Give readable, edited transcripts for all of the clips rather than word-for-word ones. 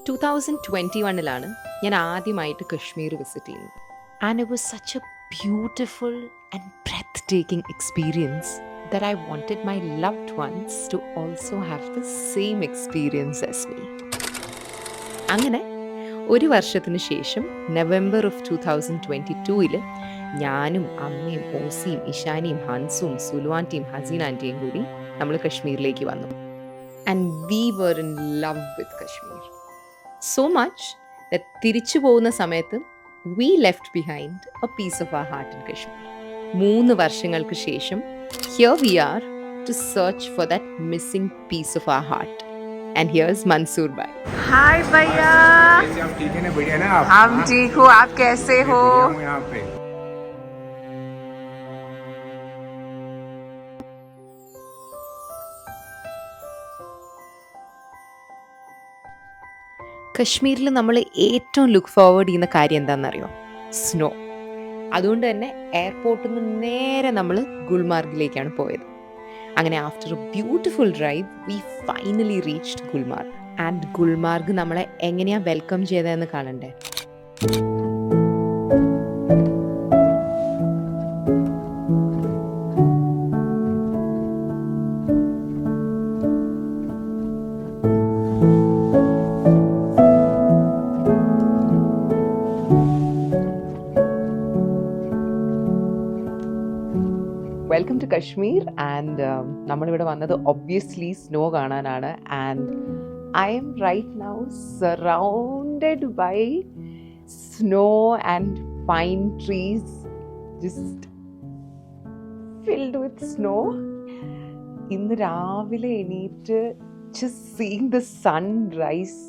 2021 ഞാൻ ആദ്യമായിട്ട് കശ്മീർ വിസിറ്റ് ചെയ്യുന്നത്. And it was such a beautiful and breathtaking experience that I wanted my loved ones to also have the same experience as me. അങ്ങനെ ഒരു വർഷത്തിന് ശേഷം November of 2022 ഞാനും അമ്മയും ഓസിയും ഇഷാനിയും ഹൻസും സുലുവാൻറ്റിയും ഹസീനാൻറ്റിയും കൂടി നമ്മൾ കശ്മീരിലേക്ക് വന്നു. And we were in love with Kashmir so much that തിരിച്ചു പോകുന്ന സമയത്ത് we left behind a piece of our heart in Kashmir. 3 വർഷങ്ങൾക്ക് ശേഷം here we are to search for that missing piece of our heart. And here's Mansoor bhai. Hi भैया, आप ठीक है ना? बढ़िया ना आप? हम ठीक हो, आप कैसे हो? यहाँ पे കശ്മീരിൽ നമ്മൾ ഏറ്റവും ലുക്ക് ഫോർവേഡ് ചെയ്യുന്ന കാര്യം എന്താണെന്നറിയോ? സ്നോ. അതുകൊണ്ട് തന്നെ എയർപോർട്ടിൽ നിന്ന് നേരെ നമ്മൾ ഗുൽമാർഗിലേക്കാണ് പോയത്. അങ്ങനെ after a beautiful drive we finally reached Gulmarg. And Gulmarg നമ്മളെ എങ്ങനെയാണ് വെൽക്കം ചെയ്തതെന്ന് കാണണ്ടേ? Welcome to Kashmir. ആൻഡ് നമ്മളിവിടെ വന്നത് ഒബ്വിയസ്ലി സ്നോ കാണാനാണ്. And I'm right now surrounded by snow and pine trees, just filled with snow. ഇന്ന് രാവിലെ എണീറ്റ് just seeing the sun rise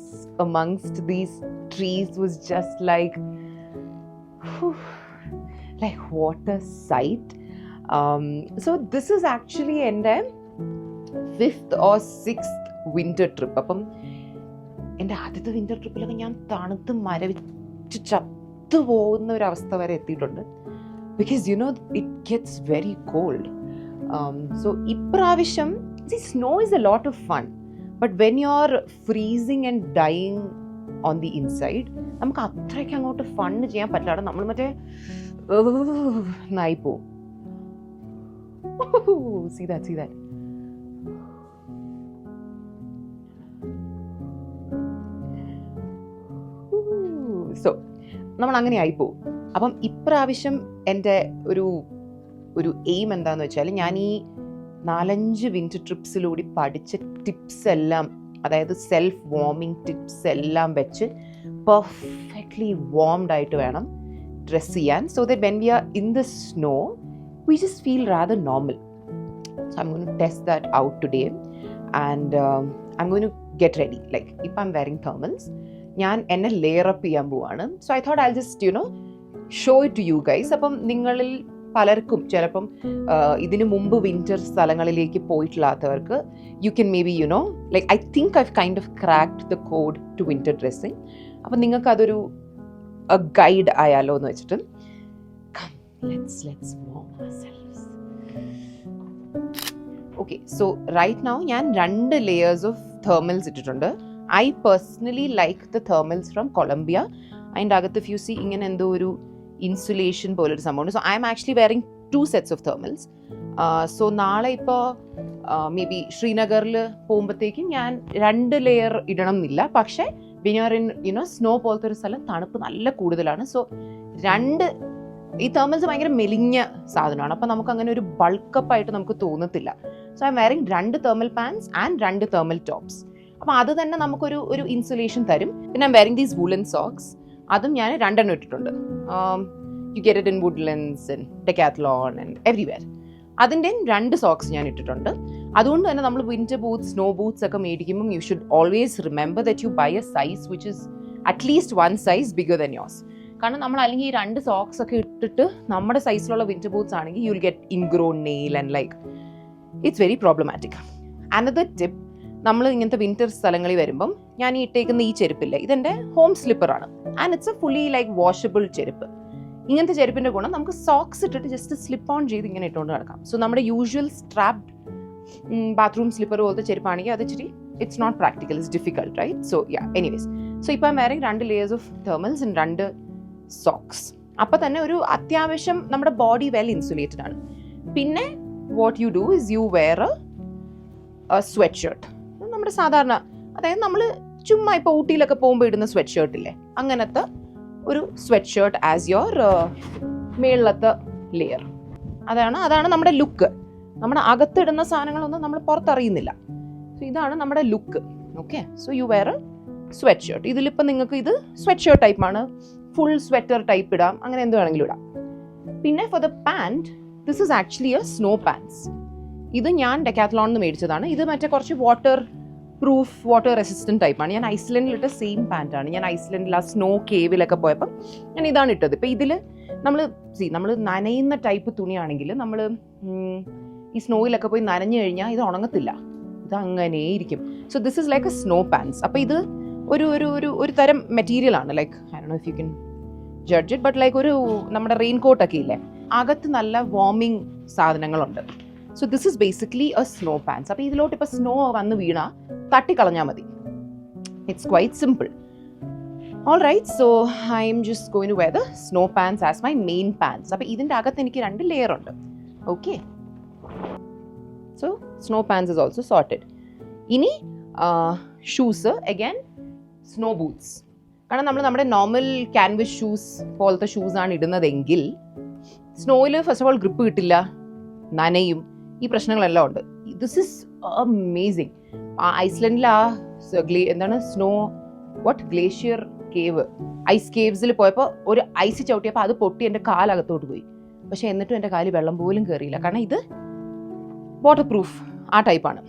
amongst these trees was just like what a sight. So this is actually എൻ്റെ 5th or 6th winter trip. അപ്പം എൻ്റെ ആദ്യത്തെ winter ട്രിപ്പിലൊക്കെ ഞാൻ തണുത്ത് മരവിച്ച് ചത്തു പോകുന്ന ഒരവസ്ഥ വരെ എത്തിയിട്ടുണ്ട്. Because you know it gets very cold. So ഇപ്രാവശ്യം snow is a lot of fun, but when you are freezing and dying on the inside നമുക്ക് അത്രയ്ക്ക് അങ്ങോട്ട് ഫൺ ചെയ്യാൻ പറ്റില്ല. നമ്മൾ മറ്റേ നായിപ്പോവും. See that. So നമ്മൾ അങ്ങനെ ആയിപ്പോവും. അപ്പം ഇപ്രാവശ്യം എൻ്റെ ഒരു എയിം എന്താണെന്ന് വെച്ചാൽ, ഞാൻ ഈ 4-5 വിൻ്റർ ട്രിപ്സിലൂടെ പഠിച്ച ടിപ്സ് എല്ലാം, അതായത് സെൽഫ് വാർമിങ് ടിപ്സ് എല്ലാം വെച്ച് പെർഫെക്റ്റ്ലി വാർംഡ് ആയിട്ട് വേണം ഡ്രസ് ചെയ്യാൻ. So that when we are in the snow we just feel rather normal. So I'm going to test that out today, and I'm going to get ready. Like if I'm wearing thermals, ഞാൻ എന്നെ layer up ചെയ്യാൻ പോവാണ്. So I thought I'll just show it to you guys. അപ്പം നിങ്ങളിൽ പലർക്കും ചിലപ്പം ഇതിനു മുമ്പ് വിൻ്റർ സ്ഥലങ്ങളിലേക്ക് പോയിട്ടില്ലാത്തവർക്ക് you can maybe like I think I've kind of cracked the code to winter dressing. അപ്പം നിങ്ങൾക്ക് അതൊരു ഗൈഡ് ആയാലോ എന്ന് വെച്ചിട്ട് let's warm ourselves. Okay, so right now ഞാൻ 2 layers of thermals ഇട്ടിട്ടുണ്ട്. I personally like the thermals from Colombia. അതിൻ്റെ അകത്ത് if you see ഇങ്ങനെ എന്തോ ഒരു ഇൻസുലേഷൻ പോലൊരു സംഭവമുണ്ട്. So I am actually wearing 2 sets of thermals. So നാളെ ഇപ്പോൾ മേ ബി ശ്രീനഗറിൽ പോകുമ്പോഴത്തേക്കും ഞാൻ 2 ലെയർ ഇടണം എന്നില്ല. പക്ഷേ when you are in snow പോലത്തെ ഒരു സ്ഥലം തണുപ്പ് നല്ല കൂടുതലാണ്. സോ ഈ തേർമൽസ് ഭയങ്കര മെലിഞ്ഞ സാധനമാണ്. അപ്പം നമുക്ക് അങ്ങനെ ഒരു ബൾക്കപ്പ് ആയിട്ട് നമുക്ക് തോന്നത്തില്ല. So I'm wearing 2 thermal pants and 2 thermal tops. അപ്പം അത് തന്നെ നമുക്കൊരു ഇൻസുലേഷൻ തരും. പിന്നെ I'm wearing these woollen socks. അതും ഞാൻ 2 ഇട്ടിട്ടുണ്ട്. You get it in Woodlands and Decathlon and everywhere. അതിൻ്റെയും 2 സോക്സ് ഞാൻ ഇട്ടിട്ടുണ്ട്. അതുകൊണ്ട് തന്നെ നമ്മൾ വിൻ്റർ ബൂട്ട്സ്, സ്നോ ബൂട്ട്സ് ഒക്കെ മേടിക്കുമ്പം you should always remember that you buy a size which is at least 1 size bigger than yours. കാരണം നമ്മൾ അല്ലെങ്കിൽ ഈ 2 സോക്സ് ഒക്കെ ഇട്ടിട്ട് നമ്മുടെ സൈസിലുള്ള വിൻ്റർ ബൂട്ട്സ് ആണെങ്കിൽ you will get ingrown nail and like it's very problematic. Another tip, നമ്മൾ ഇങ്ങനത്തെ വിൻ്റർ സ്ഥലങ്ങളിൽ വരുമ്പം ഞാൻ ഈ ഇട്ടേക്കുന്ന ഈ ചെരുപ്പില്ലേ, ഇതെൻ്റെ ഹോം സ്ലിപ്പറാണ്. And it's a fully like washable ചെരുപ്പ്. ഇങ്ങനത്തെ ചെരുപ്പിൻ്റെ ഗുണം നമുക്ക് സോക്സ് ഇട്ടിട്ട് ജസ്റ്റ് സ്ലിപ്പ് ഓൺ ചെയ്ത് ഇങ്ങനെ ഇട്ടുകൊണ്ട് നടക്കാം. സോ നമ്മുടെ യൂഷ്വൽ സ്ട്രാപ്ഡ് ബാത്റൂം സ്ലിപ്പർ പോലത്തെ ചെരുപ്പാണെങ്കിൽ അത് ഇച്ചിരി it's not practical, it's difficult, right? So yeah, anyways so ഇപ്പോൾ I'm wearing 2 layers of thermals and 2 socks. അപ്പോൾ തന്നെ ഒരു അത്യാവശ്യം നമ്മുടെ ബോഡി വെൽ ഇൻസുലേറ്റഡ് ആണ്. പിന്നെ what you do is you wear a sweatshirt. നമ്മുടെ സാധാരണ, അതായത് നമ്മൾ ചുമ്മാ ഇപ്പോൾ ഊട്ടിയിലൊക്കെ പോകുമ്പോൾ ഇടുന്ന സ്വെറ്റ് ഷർട്ട് ഇല്ലേ, അങ്ങനത്തെ ഒരു സ്വെറ്റ് ഷർട്ട് ആസ് യുവർ മേളിലത്തെ ലെയർ. അതാണ് നമ്മുടെ ലുക്ക്. നമ്മുടെ അകത്തിടുന്ന സാധനങ്ങളൊന്നും നമ്മൾ പുറത്തറിയുന്നില്ല. സോ ഇതാണ് നമ്മുടെ look. Okay, so you wear a sweatshirt. ഇതിലിപ്പോൾ നിങ്ങൾക്ക് ഇത് സ്വെറ്റ് ഷർട്ട് ടൈപ്പാണ്, ഫുൾ സ്വെറ്റർ ടൈപ്പ് ഇടാം, അങ്ങനെ എന്ത് വേണമെങ്കിലും ഇടാം. പിന്നെ for the pant, this is actually a snow pants. ഇത് ഞാൻ ഡെക്കാത്ലോണിൽ നിന്ന് മേടിച്ചതാണ്. ഇത് മറ്റേ കുറച്ച് വാട്ടർ പ്രൂഫ്, വാട്ടർ റെസിസ്റ്റൻറ്റ് ടൈപ്പാണ്. ഞാൻ ഐസ്ലൻഡിലിട്ട സെയിം പാൻറ്റാണ്. ഞാൻ ഐസ്ലൻഡിൽ ആ സ്നോ കേവിലൊക്കെ പോയപ്പം ഞാൻ ഇതാണ് ഇട്ടത്. ഇപ്പം ഇതിൽ നമ്മൾ നനയുന്ന ടൈപ്പ് തുണിയാണെങ്കിൽ നമ്മൾ ഈ സ്നോയിലൊക്കെ പോയി നനഞ്ഞു കഴിഞ്ഞാൽ ഇത് ഉണങ്ങത്തില്ല, ഇത് അങ്ങനെ ഇരിക്കും. So this is like a snow pants. അപ്പോൾ ഇത് ഒരു തരം മെറ്റീരിയൽ ആണ്. Like I don't know if you can judge it, but like ഒരു നമ്മുടെ റെയിൻ കോട്ടൊക്കെ ഇല്ലേ, അകത്ത് നല്ല വാർമിങ് സാധനങ്ങളുണ്ട്. So this is basically a snow pants. അപ്പോൾ ഇതിലോട്ട് ഇപ്പോൾ സ്നോ വന്ന് വീണാൽ തട്ടിക്കളഞ്ഞാൽ മതി. It's quite simple. All right, so I'm just going to wear the snow pants as my main pants. അപ്പോൾ ഇതിൻ്റെ അകത്ത് എനിക്ക് 2 ലെയർ ഉണ്ട്. Okay, so snow pants is also sorted. ഇനി ഷൂസ്, അഗൈൻ സ്നോ ബൂട്ട്സ്. കാരണം നമ്മൾ നമ്മുടെ normal canvas shoes പോലത്തെ ഷൂസാണ് ഇടുന്നതെങ്കിൽ സ്നോയിൽ ഫസ്റ്റ് ഓഫ് ഓൾ ഗ്രിപ്പ് കിട്ടില്ല, നനയും, ഈ പ്രശ്നങ്ങളെല്ലാം ഉണ്ട്. This is amazing. ഐസ്ലൻഡിൽ എന്താണ് ഗ്ലേഷ്യർ കേവ്, ഐസ് കേവ്സിൽ പോയപ്പോൾ ഒരു ഐസ് ചവിട്ടിയപ്പോൾ അത് പൊട്ടി എൻ്റെ കാലകത്തോട്ട് പോയി. പക്ഷെ എന്നിട്ടും എൻ്റെ കാലിൽ വെള്ളം പോലും കയറിയില്ല, കാരണം ഇത് വാട്ടർ പ്രൂഫ് ആ ടൈപ്പാണ്.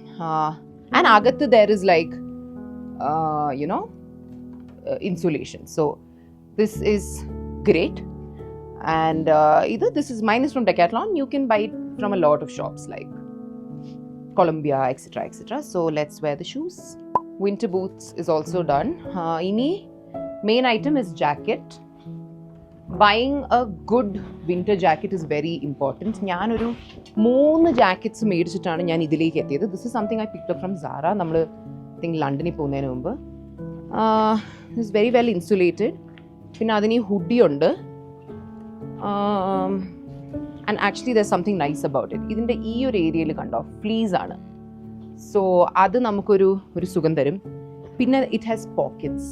ആൻഡ് അകത്ത് there is like insulation. So this is great. And this is mine is from Decathlon. You can buy it from a lot of shops like Columbia, etc. So let's wear the shoes. Winter boots is also done. Ini main item is jacket. Buying a good winter jacket is very important. ഞാൻ ഒരു 3 jackets മേടിച്ചിട്ടാണ് ഞാൻ ഇതിലേക്ക് എത്തിയത്. This is something I picked up from Zara. നമ്മൾ ലണ്ടനിൽ പോകുന്നതിന് മുമ്പ്. It's very well insulated. പിന്നെ അതിന് ഹുഡി ഉണ്ട്. And actually there something nice about it. ഇതിൻ്റെ ഈ ഒരു ഏരിയയിൽ കണ്ടോ, ഫ്ലീസ് ആണ്. സോ അത് നമുക്കൊരു സുഖം തരും. പിന്നെ ഇറ്റ് ഹാസ് പോക്കറ്റ്സ്.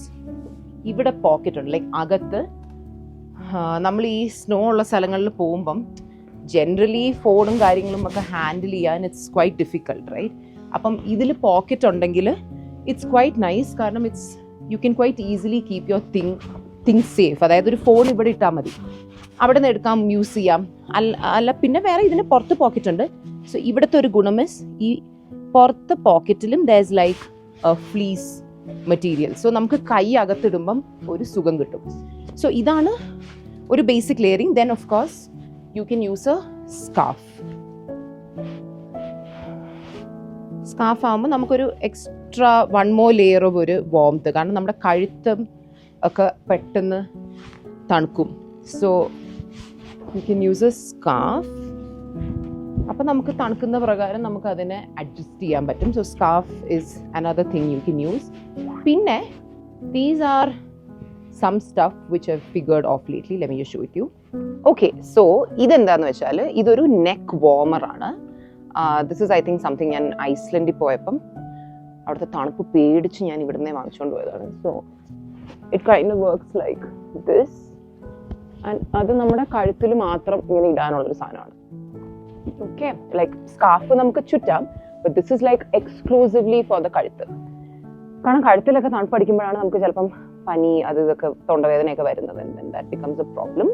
ഇവിടെ പോക്കറ്റ് ഉണ്ട്, ലൈക്ക് അകത്ത്. നമ്മൾ ഈ സ്നോ ഉള്ള സ്ഥലങ്ങളിൽ പോകുമ്പം ജനറലി ഫോണും കാര്യങ്ങളും ഒക്കെ ഹാൻഡിൽ ചെയ്യാൻ ഇറ്റ്സ് ക്വൈറ്റ് ഡിഫിക്കൾട്ട്, റൈറ്റ്? അപ്പം ഇതിൽ പോക്കറ്റ് ഉണ്ടെങ്കിൽ ഇറ്റ്സ് ക്വൈറ്റ് നൈസ്. കാരണം you can quite easily keep your things safe. അതായത് ഒരു ഫോൺ ഇവിടെ ഇട്ടാൽ മതി, അവിടെ നിന്ന് എടുക്കാം, യൂസ് ചെയ്യാം. അല്ല പിന്നെ വേറെ ഇതിന് പുറത്ത് പോക്കറ്റ് ഉണ്ട്. സോ ഇവിടുത്തെ ഒരു ഗുണം ഇസ് ഈ പുറത്ത് പോക്കറ്റിലും there is like a fleece material. So നമുക്ക് കൈ അകത്തിടുമ്പം ഒരു സുഖം കിട്ടും. സോ ഇതാണ് ഒരു basic layering. Then of course you can use a scarf. Scarf ആകുമ്പോൾ നമുക്കൊരു എക്സ്ട്രാ 1 more ലെയർ ഓഫ് ഒരു വാംത്ത്. കാരണം നമ്മുടെ കഴുത്തും ഒക്കെ പെട്ടെന്ന് തണുക്കും. So you can use a scarf. അപ്പം നമുക്ക് തണുക്കുന്ന പ്രകാരം നമുക്ക് അതിനെ അഡ്ജസ്റ്റ് ചെയ്യാൻ പറ്റും. So scarf is another thing you can use. പിന്നെ these are some stuff which I figured of lately. Let me just show it you. Okay, so ഇതെന്താന്ന് വെച്ചാൽ ഇതൊരു നെക്ക് വാർമറാണ്. This is I think something ഞാൻ ഐസ്ലൻഡിൽ പോയപ്പം അവിടുത്തെ തണുപ്പ് പേടിച്ച് ഞാൻ ഇവിടുന്ന് വാങ്ങിച്ചുകൊണ്ട് പോയതാണ്. So it kind of works like this. And അത് നമ്മുടെ കഴുത്തിൽ മാത്രം ഇങ്ങനെ ഇടാനുള്ളൊരു സാധനമാണ്. ഓക്കെ, ലൈക്ക് സ്കാർഫ് നമുക്ക് ചുറ്റാം, but this is like exclusively for the കഴുത്ത്. കാരണം കഴുത്തിലൊക്കെ തണുപ്പടിക്കുമ്പോഴാണ് നമുക്ക് ചിലപ്പം പനി ഇതൊക്കെ തൊണ്ടവേദനയൊക്കെ വരുന്നത്. That becomes A problem.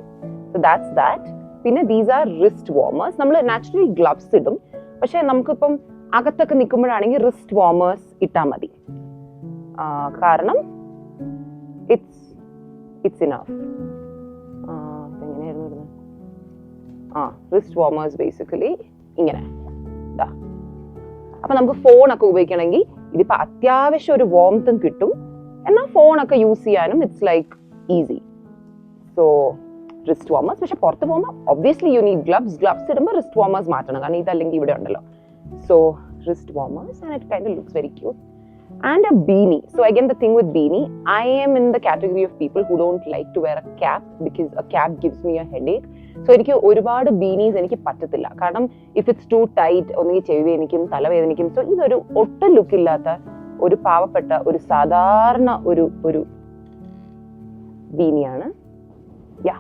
So that's that. പിന്നെ ദീസ് ആർ റിസ്റ്റ് വാർമേഴ്സ്. നമ്മൾ നാച്ചുറലി ഗ്ലവ്സ് ഇടും, പക്ഷെ നമുക്കിപ്പം അകത്തൊക്കെ നിൽക്കുമ്പോഴാണെങ്കിൽ റിസ്റ്റ് വാർമേഴ്സ് ഇട്ടാൽ മതി. കാരണം ഇറ്റ്സ് ഇനഫ്. എങ്ങനെയായിരുന്നു ഇടുന്നത്? റിസ്റ്റ് വാർമേഴ്സ് ബേസിക്കലി ഇങ്ങനെ ഇതാ. അപ്പം നമുക്ക് ഫോണൊക്കെ ഉപയോഗിക്കണമെങ്കിൽ ഇതിപ്പോൾ അത്യാവശ്യം ഒരു വാംത്തും കിട്ടും, എന്നാൽ ഫോണൊക്കെ യൂസ് ചെയ്യാനും it's like easy. So wrist warmers. പക്ഷെ പുറത്ത് പോകുമ്പോൾ obviously you need gloves. Gloves ഇടുമ്പോൾ റിസ്റ്റ് വാർമേഴ്സ് മാറ്റണം, കാരണം ഇതല്ലെങ്കിൽ ഇവിടെ ഉണ്ടല്ലോ. So wrist warmers and it kind of looks very cute. and a beanie. So again, the thing with beanie, I am in the category of people who don't like to wear a cap because a cap gives me a headache. So എനിക്ക് ഒരുപാട് ബീനീസ് എനിക്ക് പറ്റത്തില്ല, കാരണം if it's to tight ഒന്നെങ്കിൽ ചെവി വേദനിക്കും, തലവേദനിക്കും. So ഇതൊരു ഒട്ടും ലുക്കില്ലാത്ത ഒരു പാവപ്പെട്ട ഒരു സാധാരണ ഒരു ബീനിയാണ്. യാ,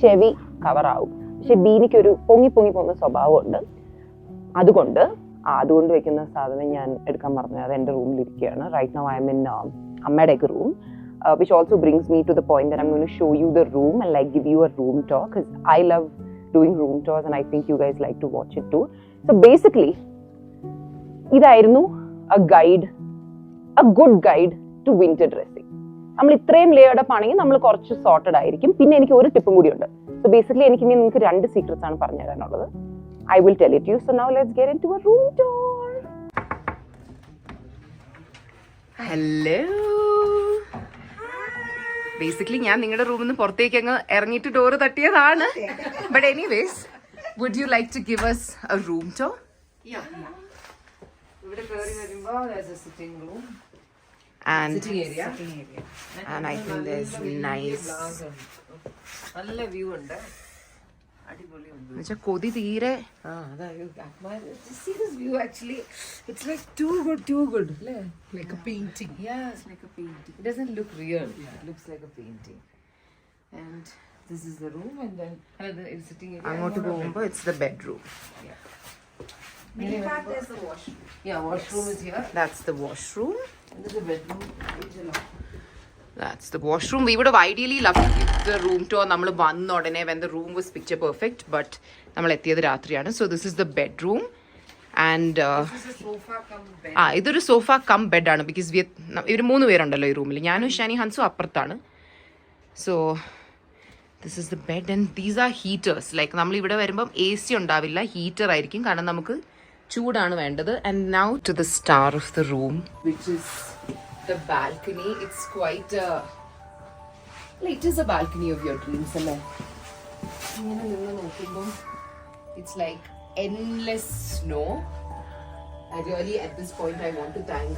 ചെവി കവറാവും, പക്ഷെ ബീനിക്ക് ഒരു പൊങ്ങി പോകുന്ന സ്വഭാവമുണ്ട്. അതുകൊണ്ട് വെക്കുന്ന സാധനം ഞാൻ എടുക്കാൻ പറഞ്ഞത് അത് എൻ്റെ റൂമിൽ ഇരിക്കുകയാണ്. Right now I'm in അമ്മയുടെയൊക്കെ room, which also brings me to the point that I'm going to show you the room and like give you a room tour, because I love doing room tours and I think you guys like to watch it too. So basically ഇതായിരുന്നു a good guide to winter dressing. നമ്മൾ ഇത്രയും ലേയർഡ് up ആണെങ്കിൽ നമ്മൾ കുറച്ച് sorted ആയിരിക്കും. പിന്നെ എനിക്ക് ഒരു ടിപ്പും കൂടി ഉണ്ട്. സോ ബേസിക്കലി എനിക്ക് ഇനി നിങ്ങൾക്ക് 2 സീക്രറ്റ്സ് ആണ് പറഞ്ഞു തരാനുള്ളത്. I will tell it to you. So now let's get into a room tour. Hello. Basically ഞാൻ നിങ്ങളുടെ റൂമിൽ നിന്ന് പുറത്തേക്ക് അങ്ങ് ഇറങ്ങിയിട്ട് ഡോറ് തട്ടിയതാണ്. But anyways, would you like to give us a room tour? ഇവിടെ കയറി വരുമ്പോൾ there's a sitting room. And Sitting area. And I think there's nice. നല്ല വ്യൂ ഉണ്ട്, അടിപൊളിയുണ്ട്. എന്നുവെച്ചാൽ കൊതി തീരെ. See this view actually, it's like too good, like a painting. Yeah, it's like a painting. It doesn't look real. It looks like a painting. And this is the room, and then it's sitting area. അങ്ങോട്ട് പോകുമ്പോൾ it's the bedroom. In fact, there's the washroom. Yeah, washroom is here. That's the washroom. And there's a bedroom. That's the washroom. We would have ideally loved to give the room tour നമ്മൾ വന്ന ഉടനെ when the room was picture perfect, but നമ്മൾ എത്തിയത് രാത്രിയാണ്. So this is the bedroom, and This is a sofa cum bed. ഇതൊരു sofa cum ബെഡാണ്, because ഇവർ 3 പേരുണ്ടല്ലോ ഈ റൂമിൽ. ഞാനും ഷാനി ഹൻസും അപ്പുറത്താണ്. So this is the bed, and these are heaters. Like നമ്മൾ ഇവിടെ വരുമ്പം AC ഉണ്ടാവില്ല, ഹീറ്റർ ആയിരിക്കും, കാരണം നമുക്ക് ചൂടാണ് വേണ്ടത്. And now to the star of the room, which is the balcony. It's quite it is a balcony of your dreams, അല്ലേ? ഇങ്ങനെ നിന്ന് നോക്കുമ്പോൾ it's like endless snow. I really at this point I want to thank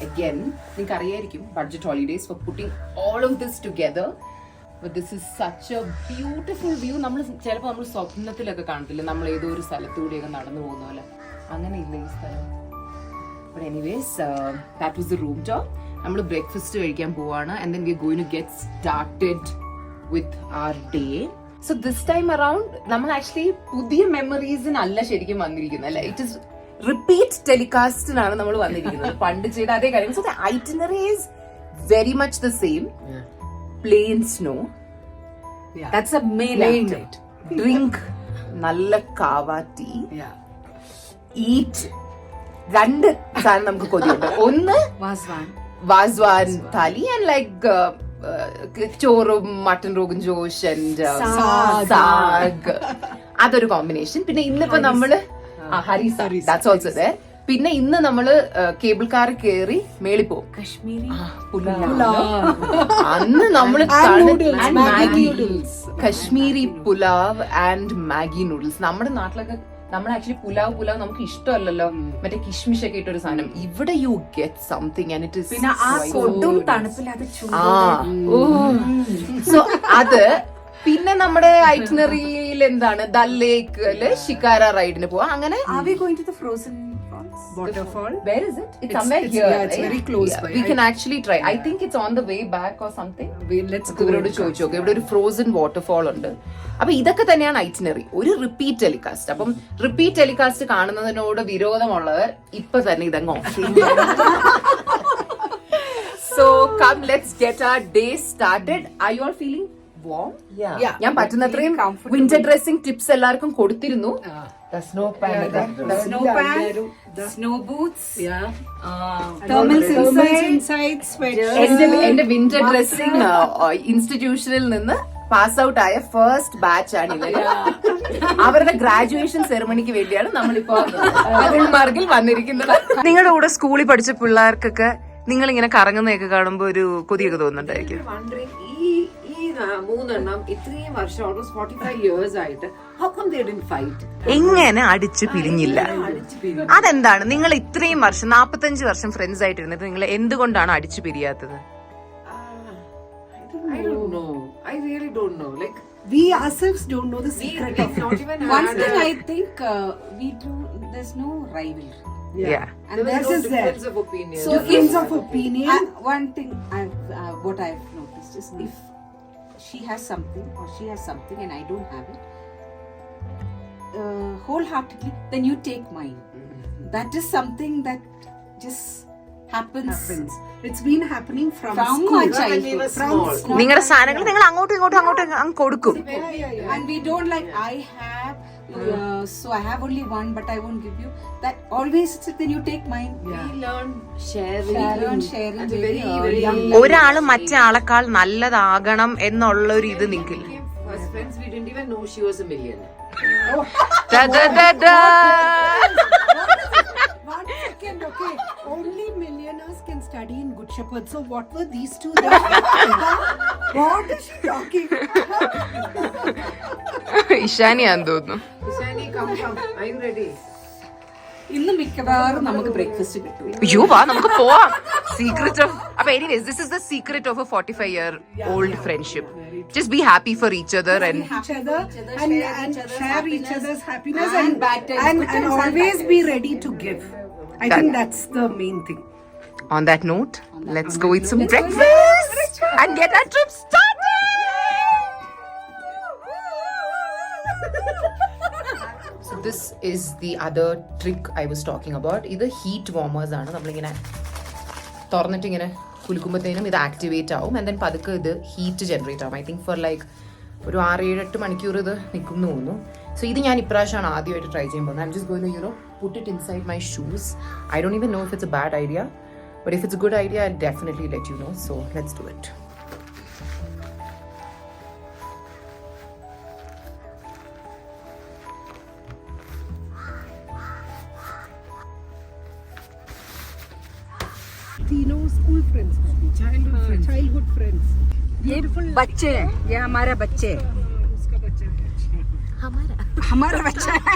again, നിങ്ങൾക്ക് അറിയായിരിക്കും, budget holidays for putting all of this together. But this is such a beautiful view. നമ്മൾ ചിലപ്പോൾ നമ്മൾ സ്വപ്നത്തിലൊക്കെ കാണത്തില്ല, നമ്മൾ ഏതോ ഒരു സ്ഥലത്തൂടെയൊക്കെ നടന്നു പോകുന്ന പോലെ. അങ്ങനെ ഇല്ല ഈ സ്ഥലം. But anyways, that was the room tour. നമ്മൾ ബ്രേക്ക്ഫാസ്റ്റ് കഴിക്കാൻ പോവാണ്, and then we're going to get started with our day. So this time around നമ്മൾ ആക്ച്വലി പുതിയ മെമ്മറീസിനല്ല ശരിക്കും വന്നിരിക്കുന്നത്, അല്ലേ? ഇറ്റ് ഇസ് റിപ്പീറ്റ് ടെലികാസ്റ്റിനാണ് നമ്മൾ വന്നിരിക്കുന്നത്, പണ്ട് ചെയ്ത അതേ കാര്യം. So the itinerary is very much the same. Play in snow. That's a main act. Drink നല്ല കാവ ടീ. Eat 2 സാധനം നമുക്ക് കൊതിയുണ്ട്. ഒന്ന് വാസ്വാൻ താലി, ആൻഡ് ലൈക്ക് ചോറും mutton Rogan Josh and zag, അതൊരു കോമ്പിനേഷൻ. പിന്നെ ഇന്നിപ്പോ നമ്മള് Hari zag, that's also there. പിന്നെ ഇന്ന് നമ്മള് കേബിൾ കാർ കയറി മേളിൽ പോകും, അന്ന് നമ്മള് Kashmiri pulao and Maggi noodles. നമ്മുടെ നാട്ടിലൊക്കെ നമ്മൾ ആക്ച്വലി പുലാവ് നമുക്ക് ഇഷ്ടമല്ലല്ലോ, മറ്റേ കിഷ്മിഷ് ഒക്കെ ഇട്ടൊരു സാധനം. ഇവിടെ you get something and it is so അത്. പിന്നെ നമ്മുടെ ഐറ്റിനറിയിൽ എന്താണ്, ദൽ ലേക്കില് ഷിക്കാര റൈഡിന് പോവാ. അങ്ങനെ waterfall. Where is it? It's somewhere here. Yeah, it's very close by. We can actually try. I think it's on the way back or something. Let's go. ഇവരോട് ചോദിച്ചു നോക്കാം. ഇവിടെ ഒരു ഫ്രോസൺ വാട്ടർഫാൾ ഉണ്ട്. അപ്പൊ ഇതൊക്കെ തന്നെയാണ് ഐറ്റിനറി. ഒരു റിപ്പീറ്റ് ടെലികാസ്റ്റ്. അപ്പം റിപ്പീറ്റ് ടെലികാസ്റ്റ് കാണുന്നതിനോട് വിരോധമുള്ളവർ ഇപ്പൊ തന്നെ ഇതങ്ങ് ഓഫ് ചെയ്യും. So come, let's get our day started. Are you all feeling warm? Yeah. ഞാൻ പറ്റുന്നത്രയും വിന്റർ ഡ്രസ്സിംഗ് ടിപ്സ് എല്ലാവർക്കും കൊടുത്തിരുന്നു. The snow pan, the snow boots, thermals inside, sweaters. എന്റെ വിന്റർ ഡ്രസ്സിംഗ് ഇൻസ്റ്റിറ്റ്യൂഷനിൽ നിന്ന് പാസ് ഔട്ട് ആയ ഫസ്റ്റ് ബാച്ച് ആണ് ഇവര്. അവരുടെ graduation സെറമണിക്ക് വേണ്ടിയാണ് നമ്മളിപ്പോ ഗുൽമാർഗിൽ വന്നിരിക്കുന്നത്. നിങ്ങളുടെ കൂടെ സ്കൂളിൽ പഠിച്ച പിള്ളേർക്കൊക്കെ നിങ്ങൾ ഇങ്ങനെ കറങ്ങുന്നതൊക്കെ കാണുമ്പോ ഒരു കൊതിയൊക്കെ തോന്നുന്നുണ്ടായിരിക്കും. ഈ മൂന്നെണ്ണം ഇത്രയും വർഷം ഓൾമോസ്റ്റ് 45 years ആയിട്ട് how come they didn't fight? എങ്ങനെ അടിച്ചു പിരിഞ്ഞില്ല? അതെന്താണ്? നിങ്ങൾ ഇത്രയും വർഷം 45 വർഷം ഫ്രണ്ട്സ് ആയിട്ടിരുന്നിട്ട് നിങ്ങൾ എന്തുകൊണ്ടാണ് അടിച്ചു പിരിയാത്തത്? I don't know. I really don't know. Like We ourselves don't know the secret of not even One had thing a- I think we do, there's no rivalry. Yeah. And there was that no is there. difference of opinion. So difference of opinion. One thing what I've noticed is if she has something or she has something and I don't have it, wholeheartedly, then you take mine. That is something that just happens. It's been happening from our childhood. From school. നിങ്ങളുടെ സാധനങ്ങൾ നിങ്ങൾ അങ്ങോട്ടും അങ്ങ് കൊടുക്കും. And we don't like I have so I have only one but I won't give you that. Always it's then you take mine. We learned sharing. We learn sharing at a very young young ഒരാള് മറ്റേ ആളെക്കാൾ നല്ലതാകണം എന്നുള്ള ഒരു ഇത് നിൽക്കില്ല. First friends, we didn't even know she was a millionaire. One second, okay. Only millionaires can study in Good Shepherd. So what were these two there? What is she talking? ഇഷാനിയാന്ന് തോന്നുന്നു. Ishani, come. Are you ready? ഇന്ന് മിക്കവാറും നമുക്ക് breakfast കിട്ടും. അയ്യോ വാ നമുക്ക് പോവാം. Secret of അപ്പൊ anyways this is the secret of A 45-year-old friendship. Just be happy for each other and Each other and share each other's happiness and bad times, and good times and always bad be ready to give. I think that's the main thing. on that note, let's go eat some breakfast and get our trip started. So this is the other trick I was talking about. ഇത് heat warmers ആണ്. നമ്മളിങ്ങനെ തുറന്നിട്ട് ഇങ്ങനെ കുലുക്കുമ്പോഴത്തേനും ഇത് activate ആവും and then പതുക്കെ ഇത് heat generate ആവും. ഐ തിങ്ക് ഫോർ ലൈക്ക് ഒരു 6-7-8 മണിക്കൂർ ഇത് നിൽക്കും എന്ന് തോന്നുന്നു. സോ ഇത് ഞാൻ ഇപ്രാവശ്യമാണ് ആദ്യമായിട്ട് ട്രൈ ചെയ്യാൻ പോകുന്നത്. I'm just going to put it inside my shoes. I don't even know if it's a bad idea, but if it's a good idea, I'll definitely let you know. So let's do it. Tino school friends, childhood friends. बच्चे हैं, ये हमारे बच्चे हैं। हमारा बच्चा है।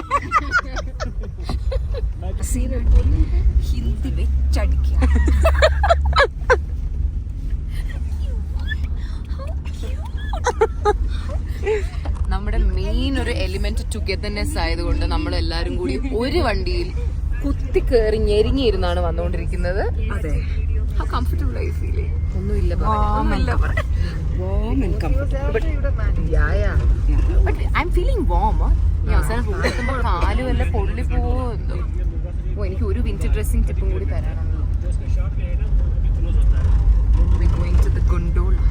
हिंदी में चढ़ गया। നമ്മുടെ മെയിൻ ഒരു എലിമെന്റ് ടുഗദർനെസ് ആയതുകൊണ്ട് നമ്മൾ എല്ലാരും കൂടി ഒരു വണ്ടിയിൽ കുത്തി കയറി ഞെരിഞ്ഞിരുന്നാണ് വന്നുകൊണ്ടിരിക്കുന്നത്. അതെ. How comfortable are you feeling? ഒന്നുമില്ല Warm and comfortable. yeah. But I'm feeling warm. ഈ അവസാനം റൂമെത്തുമ്പോൾ കാലും എല്ലാം പൊള്ളി പോവോ എന്തോ. എനിക്ക് ഒരു വിന്റർ ഡ്രസ്സിംഗ് ടിപ്പും കൂടി തരാനാണ്. We're going to the gondola.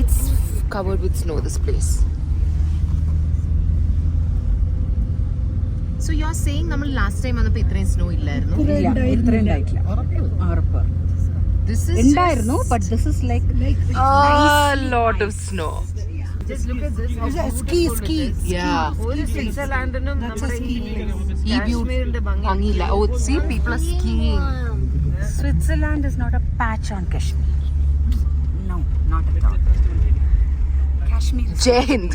It's covered with snow, this place. So you're saying നമ്മൾ ലാസ്റ്റ് ടൈം വന്നപ്പോൾ ഇത്രയും സ്നോ ഇല്ലായിരുന്നു? ഇത്രയും ഉണ്ടായിട്ടില്ല. ഉറപ്പ്. This is ഉണ്ടായിരുന്നു, but this is like a lot of snow. Just look at this. Ski. Yeah. ഒരു സ്വിറ്റ്സർലാൻഡിനും നമ്മുടെ ഈ കാശ്മീരിന്റെ ഭംഗിയില്ല. Oh, see, people are skiing. Switzerland is not a patch on Kashmir. No, not at all. Kashmir. Jai Hind.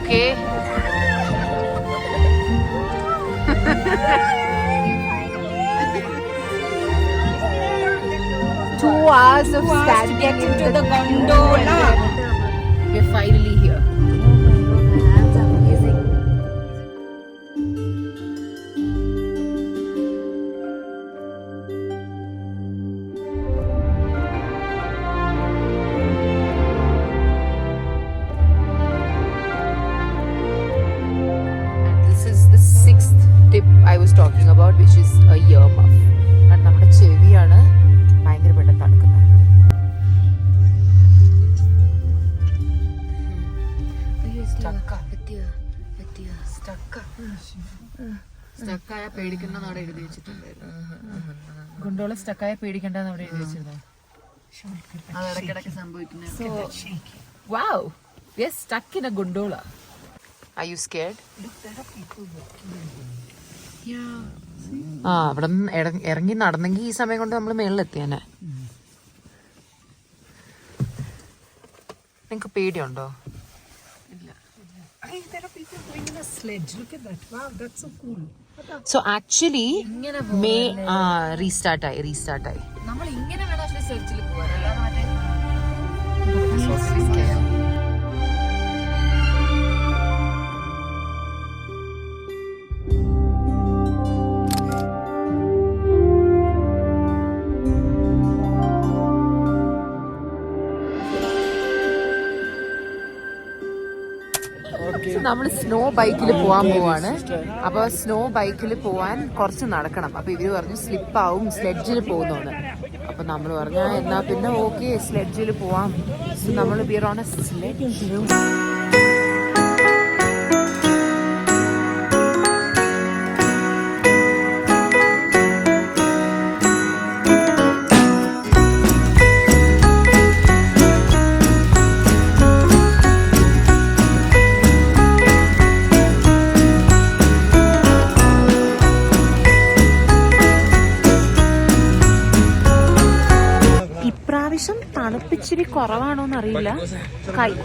Okay. 2 hours of standing Get into the gondola. We're finally here. That's amazing. This is the 6th tip I was talking about, which is a earmuff. And നമ്മുടെ ചെവിയാണ് ഭയങ്കരമായിട്ട് തണുക്കുന്നത്. സ്റ്റക്കായ പേടിക്കണ്ടെന്ന് അവിടെ എഴുതി വെച്ചിട്ടുണ്ടായിരുന്നു. ഗുണ്ടോള സ്റ്റക്കായ പേടിക്കണ്ടെന്ന് അവിടെ എഴുതി വെച്ചിരുന്നു. അത് ഇടയ്ക്കിടയ്ക്ക് സംഭവിക്കുന്നത്. Wow, we are stuck in a gondola. Are you scared? അവിടെ ഇറങ്ങി നടന്നെങ്കിൽ ഈ സമയം കൊണ്ട് നമ്മൾ മേളിലെത്തിയാനെ. നിങ്ങക്ക് പേടിയുണ്ടോ? So actually റീസ്റ്റാർട്ടായി നമ്മൾ ഇങ്ങനെ വേണം സെർച്ചിൽ പോവാൻ, അല്ലാതെ മറ്റേ നമ്മൾ സ്നോ ബൈക്കിൽ പോവാൻ പോവാണ്. അപ്പൊ സ്നോ ബൈക്കിൽ പോവാൻ കുറച്ച് നടക്കണം. അപ്പൊ ഇവര് പറഞ്ഞു സ്ലിപ്പാവും, സ്ലെഡ്ജിൽ പോകുന്നു. അപ്പൊ നമ്മൾ പറഞ്ഞ എന്നാ പിന്നെ ഓക്കെ സ്ലെഡ്ജിൽ പോവാം. നമ്മൾ ബിയർ ഓൺ എ സ്ലെഡ്ജ്. തണുപ്പിച്ചിരി കുറവാണോന്ന് അറിയില്ല.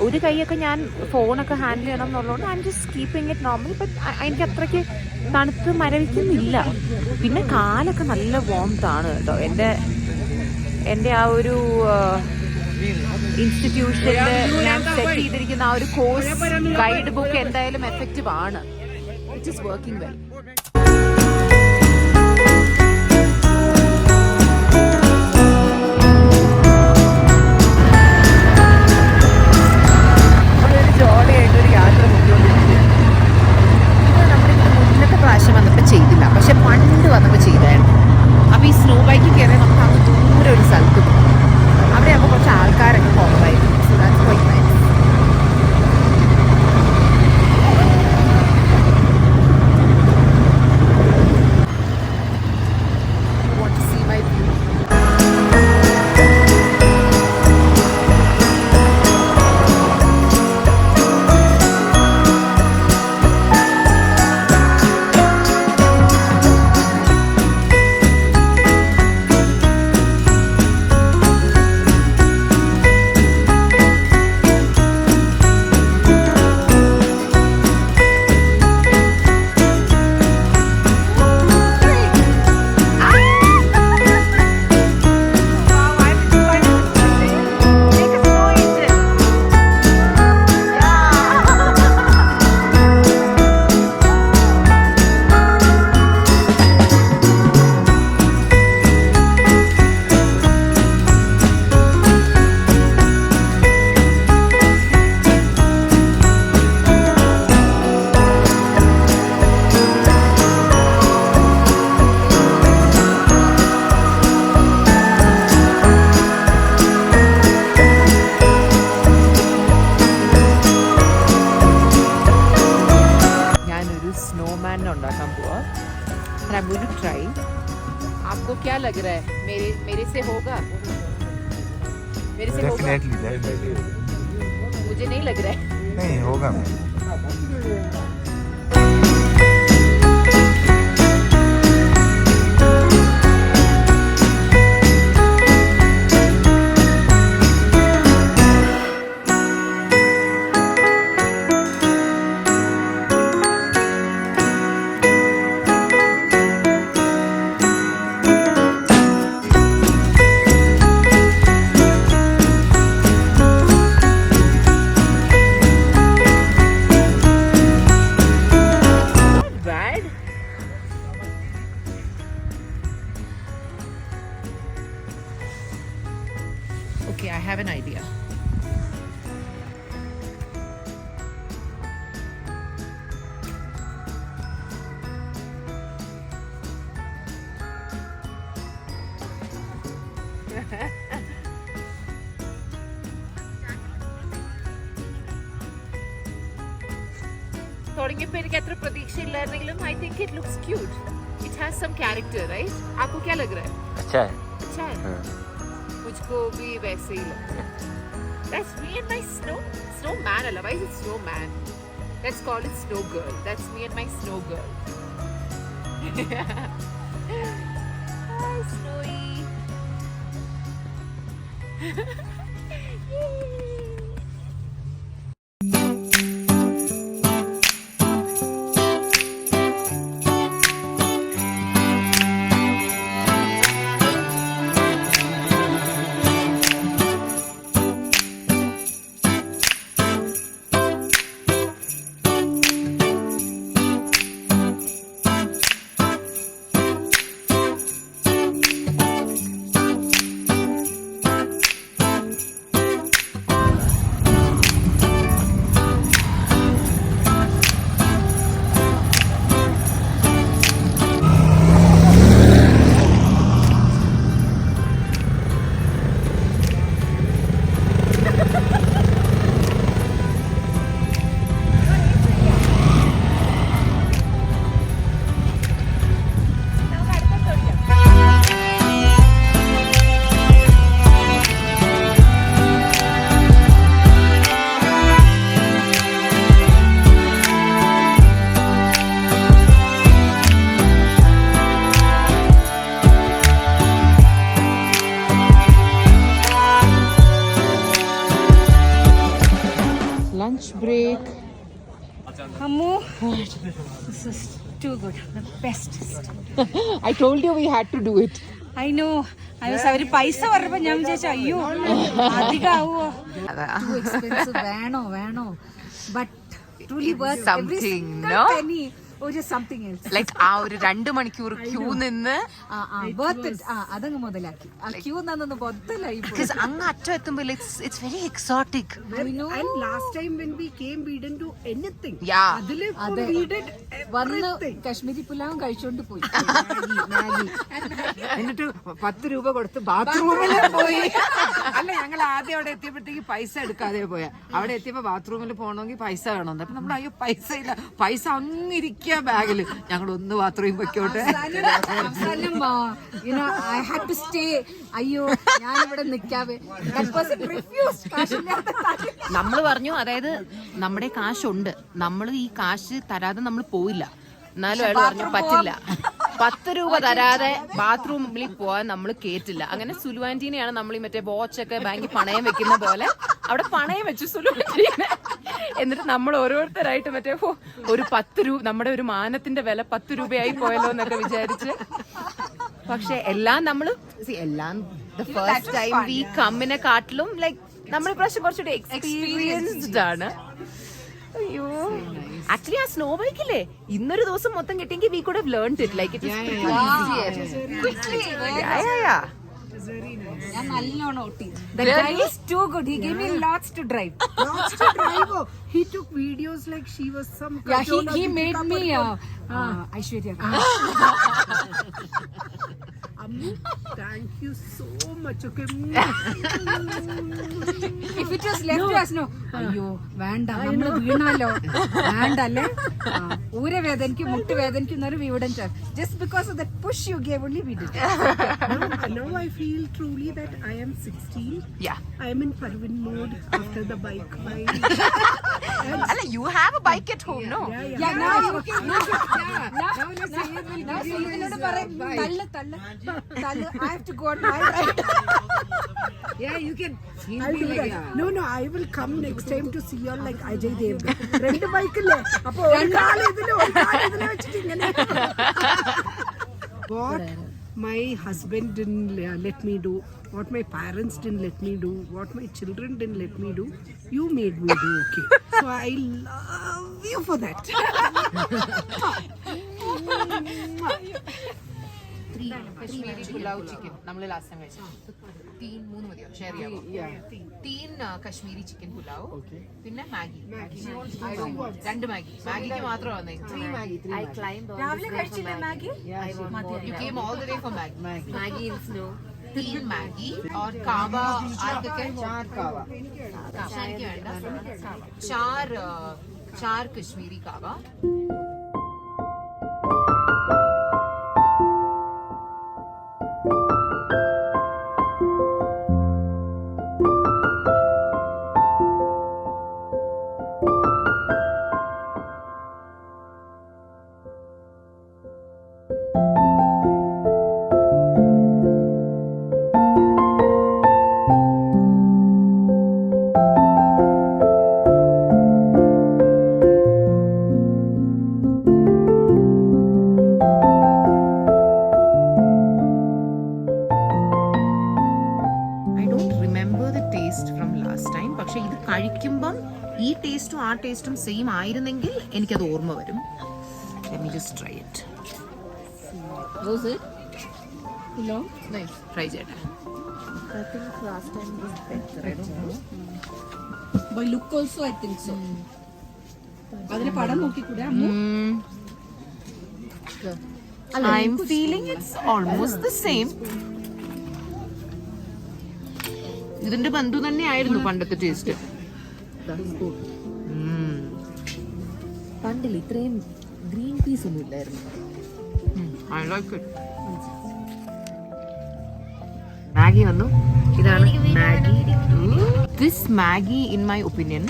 ഒരു കൈയൊക്കെ ഞാൻ ഫോണൊക്കെ ഹാൻഡിൽ ചെയ്യണം എന്നുള്ളതുകൊണ്ട് I am just keeping it normal. But എനിക്ക് അത്രയ്ക്ക് തണുത്ത് മരവിക്കുന്നില്ല. പിന്നെ കാലൊക്കെ നല്ല വോംതാണ് കേട്ടോ. എൻ്റെ ആ ഒരു ഇൻസ്റ്റിറ്റ്യൂഷനിൽ ഞാൻ സെറ്റ് ചെയ്തിരിക്കുന്ന ആ ഒരു കോഴ്സ് ഗൈഡ് ബുക്ക് എന്തായാലും എഫക്റ്റീവ് ആണ്. It is working well. ജോളിയായിട്ടൊരു യാത്ര കൊണ്ടുകൊണ്ടിരിക്കുകയാണ്. ഇത് നമ്മളിങ്ങനെ മുന്നത്തെ പ്രാവശ്യം വന്നപ്പോൾ ചെയ്തില്ല, പക്ഷെ പണ്ട് വന്നപ്പോൾ ചെയ്തായിരുന്നു. അപ്പോൾ ഈ സ്നോ ബൈക്കിൽ കയറി നമുക്ക് അങ്ങ് ദൂരെ ഒരു സ്ഥലത്ത് പോകും. അവിടെ ആകുമ്പോൾ കുറച്ച് ആൾക്കാരൊക്കെ കുറവായിരുന്നു. So that's quite nice. Want to see my view? I'm going to try. आपको क्या लग रहा है? मेरे से होगा? मेरे से होगा? Definitely. मुझे नहीं लग रहा है. नहीं होगा. തുടങ്ങിയപ്പോൾ എനിക്ക് അത്ര പ്രതീക്ഷയില്ലായിരുന്നെങ്കിലും I think it looks cute. It has some character, right? आपको क्या लग रहा है? अच्छा है. अच्छा है. मुझको भी वैसे ही लगता है. That's me and my snowman. Why is it snowman? Let's call it snow girl. That's me and my snow girl. Hi, Snowy. Lunch break. Ammu, this is too good. The bestest. I told you we had to do it. I know. അവര് പൈസ പറഞ്ഞപ്പോ ഞാൻ വിചാരിച്ചു അയ്യോ അധികമാവോ. Too expensive. വേണോ. But truly worth every single penny. Or just something else. Like ആ ഒരു 2 മണിക്കൂർ ക്യൂ നിന്ന് worth it. അതങ്ങ് മുതലാക്കി. ആ ക്യൂ നിന്ന് ബൊത്തലായി. because അങ്ങ് അറ്റം എത്തുമ്പോൾ it's very exotic. And last time when we came, we didn't do anything. Yeah. We did വന്ന് കശ്മീരി പുലാവും കഴിച്ചോണ്ട് പോയി. എന്നിട്ട് 10 രൂപ കൊടുത്ത് ബാത്റൂമിൽ പോയി. അല്ല ഞങ്ങൾ ആദ്യം അവിടെ എത്തിയപ്പോഴത്തേക്ക് പൈസ എടുക്കാതെ പോയാ. അവിടെ എത്തിയപ്പോ ബാത്റൂമിൽ പോകണമെങ്കിൽ പൈസ വേണമെന്ന്. അപ്പൊ നമ്മൾ അയ്യോ പൈസ ഇല്ല, പൈസ അങ്ങിരിക്കുക ബാഗില്. ഞങ്ങൾ ഒന്ന് ബാത്റൂമിൽ പൊയ്ക്കോട്ടെ. I had to stay. അയ്യോ ഞാനിവിടെ നിൽക്കാവേ. നമ്മൾ പറഞ്ഞു, അതായത് നമ്മുടെ കാശുണ്ട്, നമ്മൾ ഈ കാശ് തരാതെ നമ്മൾ പോയില്ല. എന്നാലും അയാൾ പറഞ്ഞു പറ്റില്ല, 10 രൂപ തരാതെ ബാത്റൂമിൽ പോവാൻ നമ്മൾ കേറ്റില്ല. അങ്ങനെ സുലുവാൻറ്റീനെയാണ് നമ്മൾ ഈ മറ്റേ വാച്ചൊക്കെ ബാങ്കിൽ പണയം വെക്കുന്ന പോലെ അവിടെ പണയം വെച്ചു സുലുവാൻറ്റീനെ. എന്നിട്ട് നമ്മൾ ഓരോരുത്തരായിട്ട് മറ്റേ ഒരു 10 രൂപ, നമ്മുടെ ഒരു മാനത്തിന്റെ വില 10 രൂപയായി പോയല്ലോ എന്നൊക്കെ വിചാരിച്ച്. പക്ഷെ എല്ലാം നമ്മള് ഫസ്റ്റ് ടൈം വി കമ്മിനെ കാട്ടിലും ലൈക്ക് നമ്മൾ പ്രാവശ്യം കുറച്ചുകൂടി എക്സ്പീരിയൻസ്ഡ് ആണ്. അയ്യോ ആക്ച്വലി ആ സ്നോ ബൈക്കില്ലേ ഇന്നൊരു ദിവസം മൊത്തം കിട്ടിയെങ്കിൽ we could have learned it like it is quickly. ഞാൻ നല്ലോണം ഓട്ടി. The guy is too good. He gave me lots to drive. Oh, he took videos like she was some. Yeah, he made me Aishwarya. Ammu, thank you so much. Okay. If it was left to us, no. അയ്യോ വേണ്ട, നമ്മൾ വീണാലോ, വേണ്ടല്ലേ. ഊരവേദനയ്ക്ക് മുട്ടുവേദനയ്ക്ക് we wouldn't have. Just because of that push you gave only we did. Now I feel truly that I am 16. Yeah. I am in Parvin mode after the bike ride. അല്ല you have a bike at home, no? Yeah, now you can. Now ഇതിനോട് പറയും തള്ളു. I have to go on my ride. Yeah, you can. I'll do that. No, I will come next time to see you all like Ajay Devgan. രണ്ട് ബൈക്കില്ലേ, അപ്പൊ ഒരു കാല് ഇതില് വെച്ചിട്ട് ഇങ്ങനെ. What my husband didn't let me do, what my parents didn't let me do, what my children didn't let me do, you made me do. Okay, so I love you for that. Kashmiri pulao chicken നമ്മൾ last time കഴിച്ചു. 3 മതിയോ share ചെയ്യാമോ? 3 Kashmiri chicken pulao, പിന്നെ Maggi 2 മാഗിക്ക് മാത്രം വന്നേ. രാവിലെ കഴിച്ചില്ലേ Maggi? You came all the way for Maggi. Maggi in snow. 3 Maggi और कावा आर्के 4 कावा. 4 चार कश्मीरी कावा. പക്ഷെ ഇത് കഴിക്കുമ്പം ഈ ടേസ്റ്റും ആ ടേസ്റ്റും സെയിം ആയിരുന്നെങ്കിൽ എനിക്കത് ഓർമ്മ വരും. Let me just try it. Was it? No. Nice. Try ചെയ്യട്ടെ. I think last time was better. I don't know. By look also I think so. അതിനെ പടം നോക്കിക്കൂടെ Ammu? I'm feeling it's almost the same. ഇതിന്റെ ബന്ധു തന്നെ ആയിരുന്നു പണ്ടത്തെ taste. പണ്ടില്ല ഇത്രയും green peas ഒന്നും ഇല്ലായിരുന്നു. I like it. മാഗി വന്നു. ഇതാണ് Maggi. This Maggi in my opinion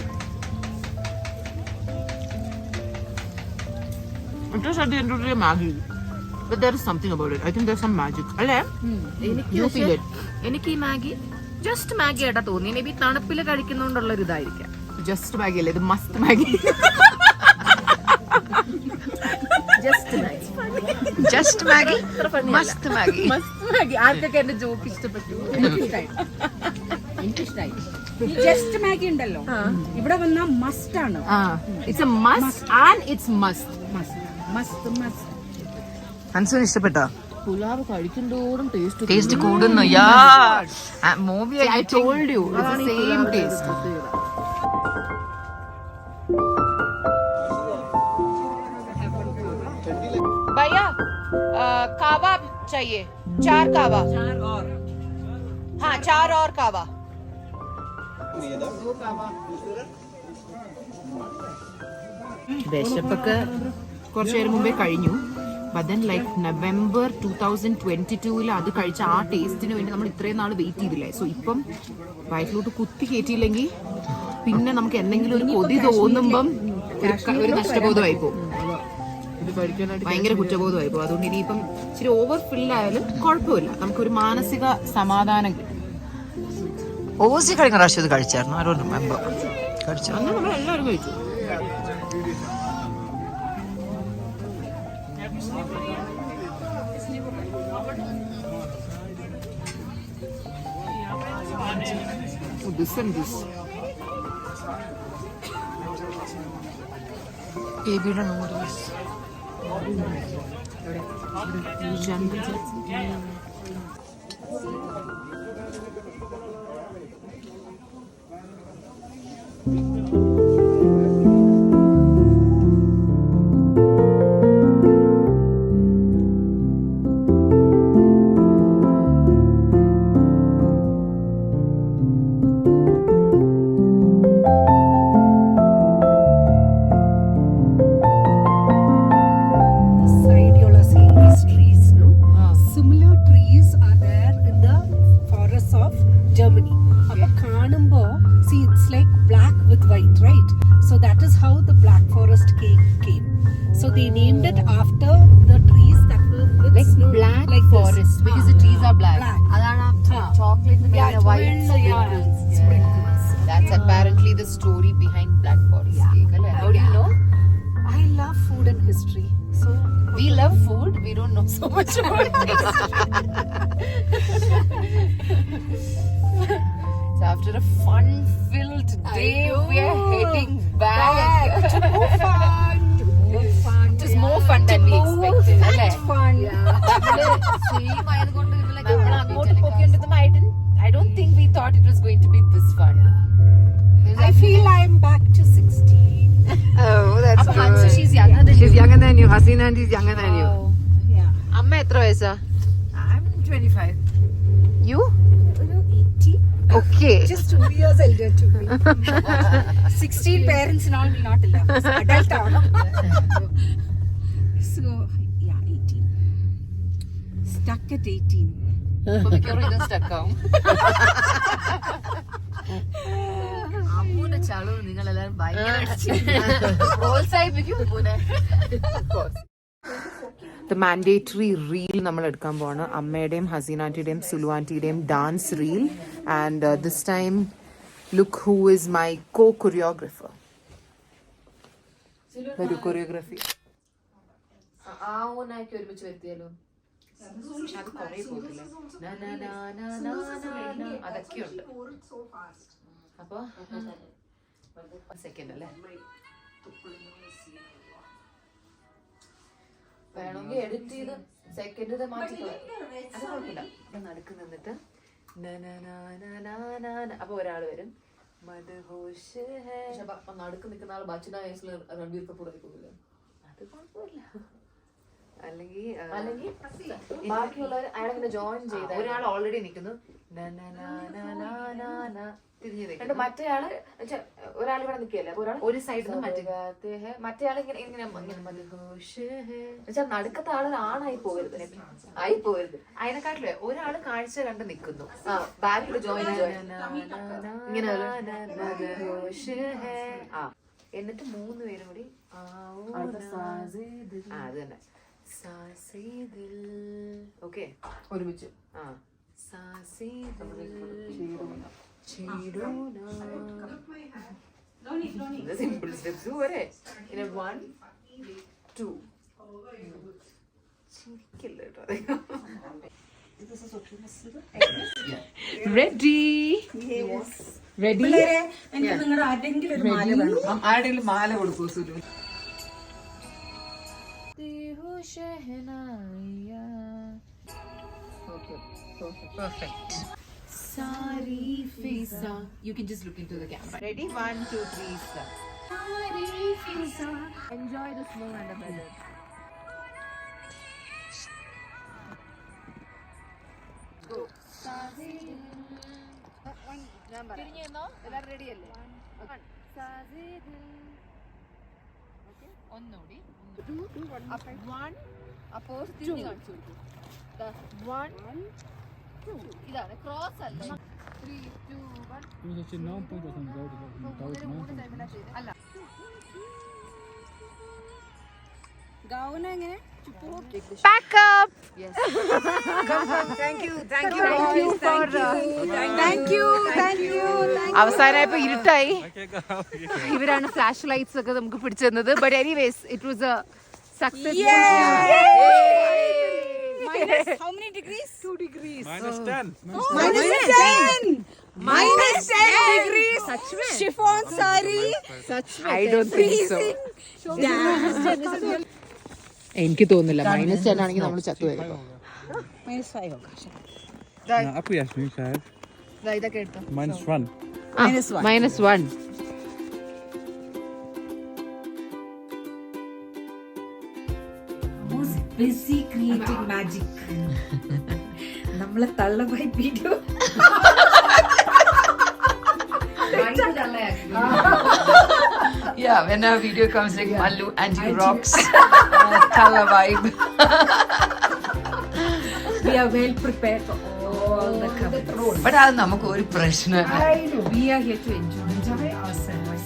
it is at the end of the day Maggi, but there is something about it. I think there's some magic. അല്ലേ? You feel it? എനിക്ക് ഈ Maggi just Maggi ആയിട്ടാ തോന്നി. May be തണുപ്പിൽ കഴിക്കുന്നോണ്ടുള്ള ഒരു ഇതായിരിക്കാം. Just Maggi അല്ലേ ഇത്? മസ്ത് മാഗി. ജസ്റ്റ് മാഗി, മസ്ത് മാഗി. ആർക്കൊക്കെ എന്റെ ജോക്ക് ഇഷ്ടപ്പെട്ടു? എനിക്കിഷ്ടായി. ഈ ജസ്റ്റ് മാഗി ഉണ്ടല്ലോ ഇവിടെ വന്ന മസ്റ്റ് ആണ്. It's a must and it's must. Must must. ഹൻസുന് ഇഷ്ടപ്പെട്ടോ? പുലാവ് കഴിക്കുന്തോറും ടേസ്റ്റ് കൂടുന്നു. Movie I told you it's the same taste. भैया कावा चाहिए, 4 कावा. 4 और. हाँ 4 और कावा. വിശപ്പൊക്കെ കുറച്ചു നേരം മുമ്പേ കഴിഞ്ഞു. ബട്ട് ദെൻ ലൈക്ക് നവംബർ 2022 അത് കഴിച്ച ആ ടേസ്റ്റിന് വേണ്ടി നമ്മൾ ഇത്രയും നാൾ വെയിറ്റ് ചെയ്തില്ലേ. സോ ഇപ്പം വയറ്റിലോട്ട് കുത്തി കയറ്റിയില്ലെങ്കിൽ പിന്നെ നമുക്ക് എന്തെങ്കിലും ഒരു കൊതി തോന്നുമ്പം ഒരു നഷ്ടബോധമായി പോകും, ഭയങ്കര കുറ്റബോധമായി പോകും. അതുകൊണ്ട് ഇനിയിപ്പം ഇച്ചിരി ഓവർ ഫില്ലായാലും കുഴപ്പമില്ല, നമുക്കൊരു മാനസിക സമാധാനം കിട്ടും. ഓസി കഴിഞ്ഞ പ്രാവശ്യം ഇത് കഴിച്ചായിരുന്നു. ആരോട് കഴിച്ചു? അന്ന് നമ്മളെല്ലാവരും കഴിച്ചു. This and this. ബേബിയുടെ noodles. That's apparently the story behind Black Forest cake. How do you know? I love food and history. So We love food. We don't know so much about history. So after a fun-filled day, we are heading back. to more fun. It was more fun than we expected. Much fun. I don't think we thought it was going to be this fun. I feel I'm back to 16. Oh, that's good. Hansu, she's younger than She's younger than you. Hasina and is younger than you. Amma etra vayasa? I'm 25. You? 80. Okay. Just 2 years elder to me. 16 parents and all will not allow. So adult ആവണം. So yeah, 18. Stuck at 18. അമ്മൂന്റെ ചളവ് നിങ്ങളെല്ലാരും ഭയങ്കര പ്രോത്സാഹിപ്പിക്കും അമ്മൂനെ. The mandatory reel നമ്മൾ എടുക്കാൻ പോവാണ്. അമ്മയുടെയും ഹസീനാൻറ്റിയുടെയും സുലുവാൻറ്റിയുടെയും dance reel. And this time look who is my co choreographer. ഒരു കൊറിയോഗ്രാഫി ആ ഓനാക്കി ഒരുമിച്ച് വരുത്തിയാലോ? അത് കുറേ പോകില്ല. അതൊക്കെ ഉണ്ട്. അപ്പൊ സെക്കൻഡ് അല്ലേ? വേണമെങ്കിൽ എഡിറ്റ് ചെയ്ത് സെക്കൻഡ് മാറ്റി. അത് കുഴപ്പമില്ല. നടുക്ക് നിന്നിട്ട് അപ്പൊ ഒരാൾ വരും. മദ്ഹോഷ് ഹേ. നടുക്ക് നിൽക്കുന്ന ആൾ ബച്ചന വയസ്സിൽ രൺബീർ കപൂർ ആയി പോകില്ല. അത് കുഴപ്പമില്ല. അല്ലെങ്കിൽ ബാക്കിയുള്ളവർ അയാളെങ്ങനെ ജോയിൻ ചെയ്ത ഒരാൾ ഓൾറെഡി നിൽക്കുന്നു. തിരിഞ്ഞു മറ്റേ ആള് ഒരാൾ ഇവിടെ നിൽക്കല്ലേ? അപ്പൊ ഒരാൾ ഒരു സൈഡിൽ നിന്ന് മറ്റേ ആൾ ഇങ്ങനെ ഇങ്ങനെ നടുക്കത്തെ ആള് ആണായി പോകരുത്, ആയി പോകരുത്. അതിനെക്കാട്ടില്ലേ ഒരാള് കാഴ്ച കണ്ട് നിൽക്കുന്നു. ബാക്കിൽ ജോയിൻ ഇങ്ങനെ എന്നിട്ട് 3 പേരും കൂടി അത് തന്നെ ഓക്കെ ഒരുമിച്ച്. സിമ്പിൾ സ്റ്റെപ്സ് പോരെ. 1 2 റെഡി റെഡി. നിങ്ങളുടെ ആരെങ്കിലും ഒരു മാല വേണം. ആരുടെങ്കിലും മാല കൊടുക്കൂ Sulu. Perfect. Sari Fisa. You can just look into the camera. Ready? 1 2 3 start. Sari Fisa. Enjoy the snow and the weather. Go. Sari. തിരിഞ്ഞോ? എല്ലാവരും റെഡി അല്ലേ? 1 Sari. Okay. ഒന്നുകൂടി. 1 അപ്പോ തിരിഞ്ഞു കാണിച്ചു കൊടുക്കും. 1 2 ഇതാണ് ക്രോസ് അല്ല. 3 2 1 അല്ല. ഗൗന എങ്ങനെ? Pack up. Yes. Thank you. അവസാനമായപ്പോ ഇരുട്ടായി. ഇവരാണ് ഫ്ലാഷ് ലൈറ്റ്സ് ഒക്കെ നമുക്ക് പിടിച്ചു തന്നത്. But anyways it was A success. Minus how many degrees? 2 degrees. -10. Minus 10 degrees. Chiffon sari. I don't think so. എനിക്ക് തോന്നുന്നില്ല. -10 ആണെങ്കിൽ നമ്മൾ ചത്തു വരും. -5 होगा. Up Yasmin sahab. ഇതൊക്കെ എടുത്തോ. -1. -1. Who's busy creating magic? നമ്മളെ തള്ളമായി video. Yeah, when our video comes like Mallu and you rocks. Color vibe. We are well prepared for all the comments. But അത് നമുക്ക് ഒരു പ്രശ്നമില്ല. We are here to enjoy ourselves.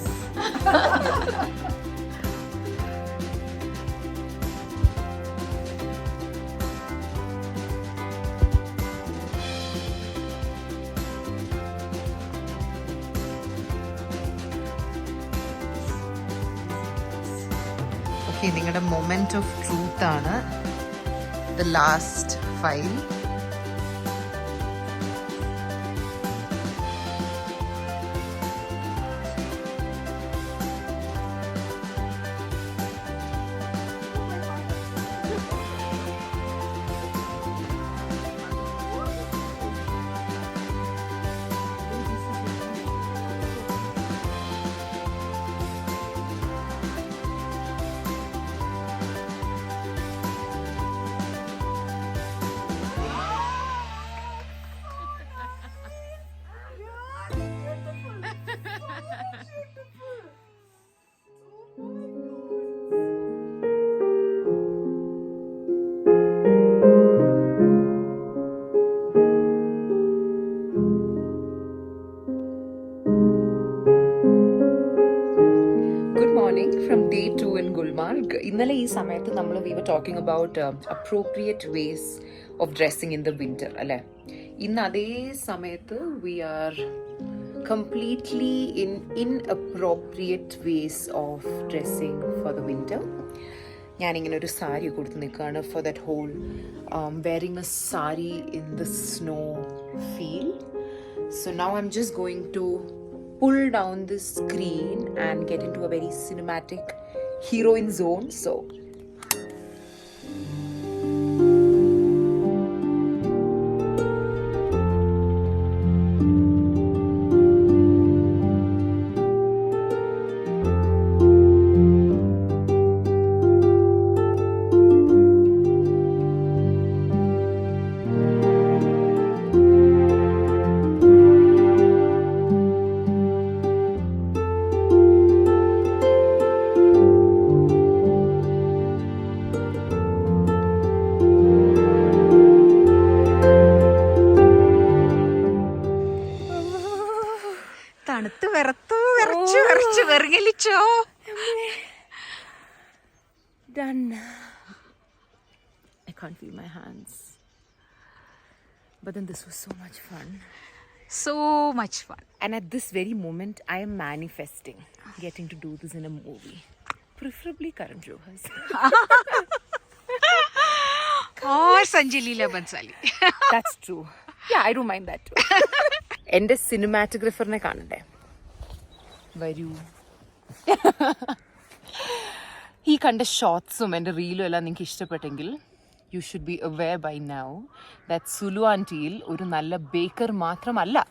Okay, നിങ്ങളുടെ moment of truth ആണ് the last file. Day 2 in Gulmarg. ഇന്നലെ ഈ സമയത്ത് നമ്മൾ we were talking about appropriate ways of dressing in the winter അല്ലേ. ഇന്ന് അതേ സമയത്ത് we are completely in inappropriate ways of dressing for the winter. ഞാനിങ്ങനെ ഒരു സാരി കൊടുത്ത് നിൽക്കുകയാണ് for that whole wearing a sari in the snow feel. So now I'm just going to pull down this screen and get into a very cinematic heroine zone. So തണുത്ത് വിറച്ചു വെറുകലിച്ചോ. done. I can't feel my hands. But then this was so much fun. So much fun. And at this very moment, I am manifesting getting to do this in a movie. Preferably Karan Johar's. Or Sanjay Leela Bhansali. That's true. Yeah, I don't mind that too. എൻ്റെ സിനിമാറ്റോഗ്രാഫറിനെ കാണണ്ടേ? വരൂ. ഈ കണ്ട ഷോട്ട്സും എൻ്റെ റീലും എല്ലാം നിങ്ങൾക്ക് ഇഷ്ടപ്പെട്ടെങ്കിൽ you should be aware by now that സുലു ആൻറ്റിയിൽ ഒരു നല്ല ബേക്കർ മാത്രമല്ല,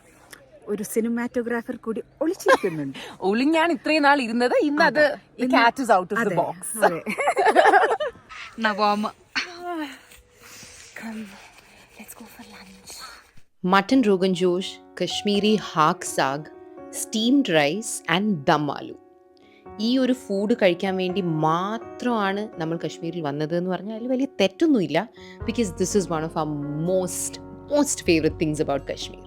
ഒരു സിനിമാറ്റോഗ്രാഫർ കൂടി ഒളിച്ചിരിക്കുന്നുണ്ട്. ഒളിഞ്ഞാണ് ഇത്രയും നാൾ ഇരുന്നത്. ഇന്ന് അത് cat is out of the box. നവാമ. Let's go for lunch. Mutton Rogan Josh, Kashmiri Haq Saag, steamed rice and dum aloo. ഈ ഒരു ഫുഡ് കഴിക്കാൻ വേണ്ടി മാത്രമാണ് നമ്മൾ കശ്മീരിൽ വന്നത് എന്ന് പറഞ്ഞാൽ അതിൽ വലിയ തെറ്റൊന്നുമില്ല. Because this is one of our most favourite things about Kashmir.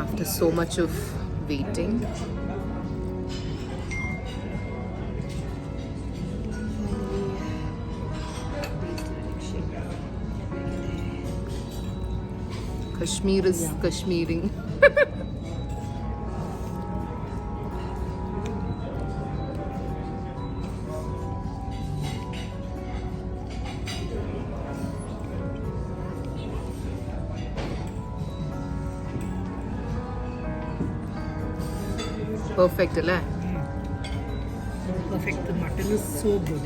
After so much of waiting, Kashmir is Kashmiring. Perfect, അല്ലേ? Perfect. The mutton is so good.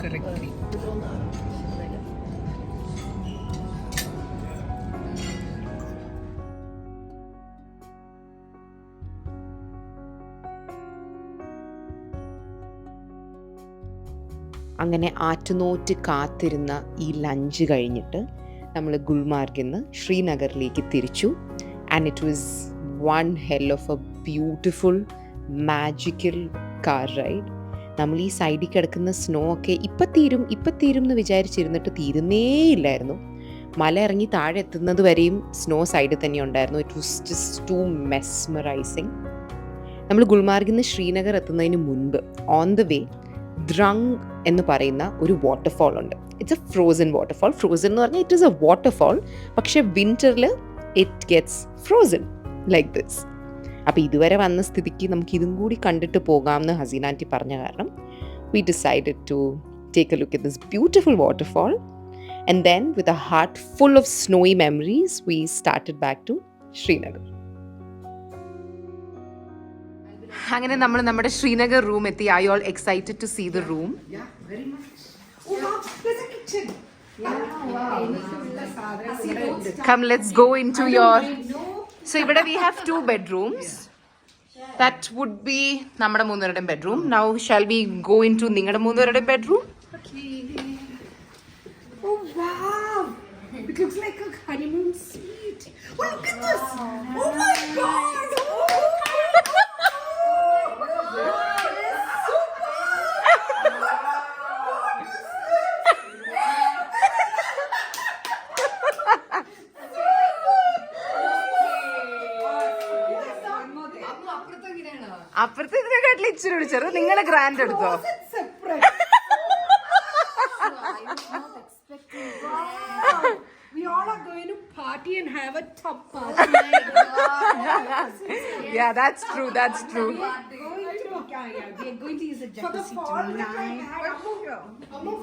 Correctly. അങ്ങനെ ആറ്റുനോറ്റ് കാത്തിരുന്ന ഈ ലഞ്ച് കഴിഞ്ഞിട്ട് നമ്മൾ ഗുൽമാർഗിൽ നിന്ന് ശ്രീനഗറിലേക്ക് തിരിച്ചു. And it was one hell of a beautiful magical car ride. നമ്മൾ ഈ സൈഡിൽ കിടക്കുന്ന സ്നോ ഒക്കെ ഇപ്പം തീരും എന്ന് വിചാരിച്ചിരുന്നിട്ട് തീരുന്നേയില്ലായിരുന്നു. മല ഇറങ്ങി താഴെ എത്തുന്നത് വരെയും സ്നോ സൈഡിൽ തന്നെ ഉണ്ടായിരുന്നു. It was just too mesmerising. നമ്മൾ ഗുൽമാർഗിൽ നിന്ന് ശ്രീനഗർ എത്തുന്നതിന് മുൻപ് ഓൺ ദ വേ ദ്രങ് എന്ന് പറയുന്ന ഒരു വാട്ടർഫോൾ ഉണ്ട്. It's a frozen waterfall. Frozen എന്ന് പറഞ്ഞാൽ ഇറ്റ് ഈസ് എ വാട്ടർഫോൾ, പക്ഷെ വിൻ്ററിൽ it gets frozen like this. അപ്പോൾ ഇതുവരെ വന്ന സ്ഥിതിക്ക് നമുക്ക് ഇതും കൂടി കണ്ടിട്ട് പോകാമെന്ന് ഹസീന ആൻറ്റി പറഞ്ഞ കാരണം we decided to take a look at this beautiful waterfall. And then with a heart full of snowy memories we started back to Srinagar. അങ്ങനെ നമ്മൾ നമ്മുടെ ശ്രീനഗർ റൂം എത്തി. I all excited to see the room. Come, let's go into your. So ഇവിടെ we have 2 bedrooms. That would be നമ്മുടെ മൂന്നുപേരുടെയും bedroom. Now shall we go into നിങ്ങളുടെ മൂന്നുപേരുടെയും bedroom? Oh wow! It looks like a honeymoon suite. Oh, look at this! Oh my God! അപ്പുറത്തെ ഇതിനെക്കാട്ടിൽ ഇച്ചിരി ചെറുത്. നിങ്ങളെ grand എടുത്തോ? We all are going to party and have a top party. Yeah, that's true. That's true. We are going to use a For the jacuzzi fall that I tonight. had,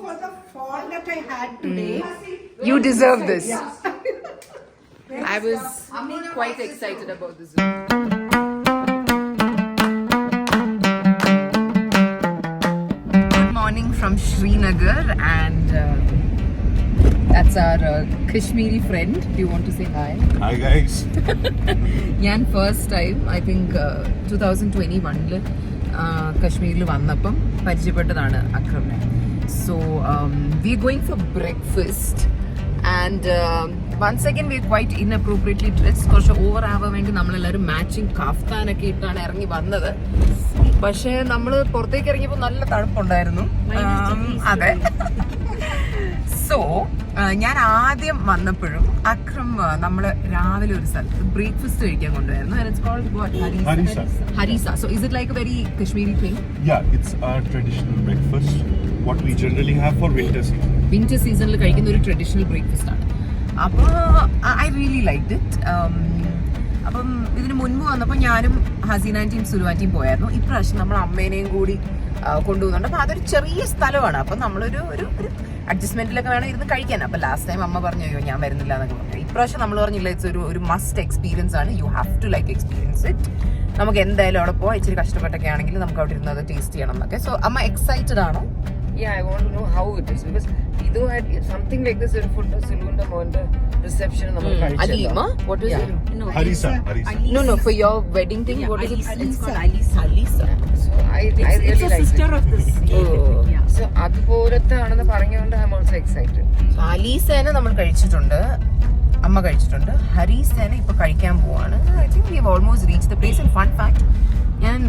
for the fall that I had today. You deserve this. I was quite excited about this. Good morning from Srinagar, and that's our Kashmiri friend. Do you want to say hi? Hi guys. ഞാൻ first time I think 2021 കശ്മീരിൽ വന്നപ്പം പരിചയപ്പെട്ടതാണ് അക്രമിനെ. So we going for breakfast and once again we quite inappropriately dress. കുറച്ച് over ആവാൻ വേണ്ടി നമ്മളെല്ലാവരും matching കഫ്താനൊക്കെ ഇട്ടാണ് ഇറങ്ങി വന്നത്. പക്ഷേ നമ്മൾ പുറത്തേക്ക് ഇറങ്ങിയപ്പോൾ നല്ല തണുപ്പുണ്ടായിരുന്നു. അതെ. സോ ഞാൻ ആദ്യം വന്നപ്പോഴും അക്രം നമ്മൾ രാവിലെ ഒരു സ്ഥലത്ത് ബ്രേക്ക്ഫാസ്റ്റ് കഴിക്കാൻ കൊണ്ടുവരുന്നു. It's called what? Harisa. So is it like a very Kashmiri thing? Yeah, it's our traditional breakfast. What we generally have for winter season. Winter സീസണിൽ കഴിക്കുന്ന ഒരു ട്രഡീഷണൽ ബ്രേക്ക്ഫാസ്റ്റ് ആണ്. അപ്പോൾ ഐ റിയലി ലൈക്ഡ് ഇറ്റ്. അപ്പം ഇതിന് മുൻപ് വന്നപ്പോൾ ഞാനും ഹസീനാൻ്റെയും സുലുവാൻ്റെയും പോയായിരുന്നു. ഇപ്രാവശ്യം നമ്മൾ അമ്മേനെയും കൂടി കൊണ്ടുപോകുന്നുണ്ട്. അപ്പോൾ അതൊരു ചെറിയ സ്ഥലമാണ്. അപ്പം നമ്മളൊരു ഒരു അഡ്ജസ്റ്റ്മെന്റിലൊക്കെ വേണം ഇരുന്ന് കഴിക്കാൻ. അപ്പോൾ ലാസ്റ്റ് ടൈം അമ്മ പറഞ്ഞു അയ്യോ ഞാൻ വരുന്നില്ല എന്നൊക്കെ പറഞ്ഞു. ഇപ്രാവശ്യം നമ്മൾ പറഞ്ഞില്ല ഇറ്റ്സ് ഒരു മസ്റ്റ് എക്സ്പീരിയൻസ് ആണ്. You have to like experience it. നമുക്ക് എന്തായാലും അവിടെ പോകാം. ഇച്ചിരി കഷ്ടപ്പെട്ടൊക്കെ ആണെങ്കിൽ നമുക്ക് അവിടെ ഇരുന്ന് അത് ടേസ്റ്റ് ചെയ്യണം എന്നൊക്കെ. സോ അമ്മ എക്സൈറ്റഡ് ആണോ? Yeah, I want to know how it is because Ido had something like this in food Silunda Monda reception നമ്മൾ കഴിച്ചല്ലോ. Alima? What is it? No, Harisa. No, for your wedding thing, what is it? It's called Alisa. So I really It's a like sister it. of this. Yeah. So അതുപോലത്തെ ആണെന്ന് പറഞ്ഞുകൊണ്ട് I am also excited. അലീസേനെ നമ്മൾ കഴിച്ചിട്ടുണ്ട്, അമ്മ കഴിച്ചിട്ടുണ്ട്. ഹരീസേനെ ഇപ്പൊ കഴിക്കാൻ പോവാണ്. I think we have almost reach the place. And fun fact, ഞാൻ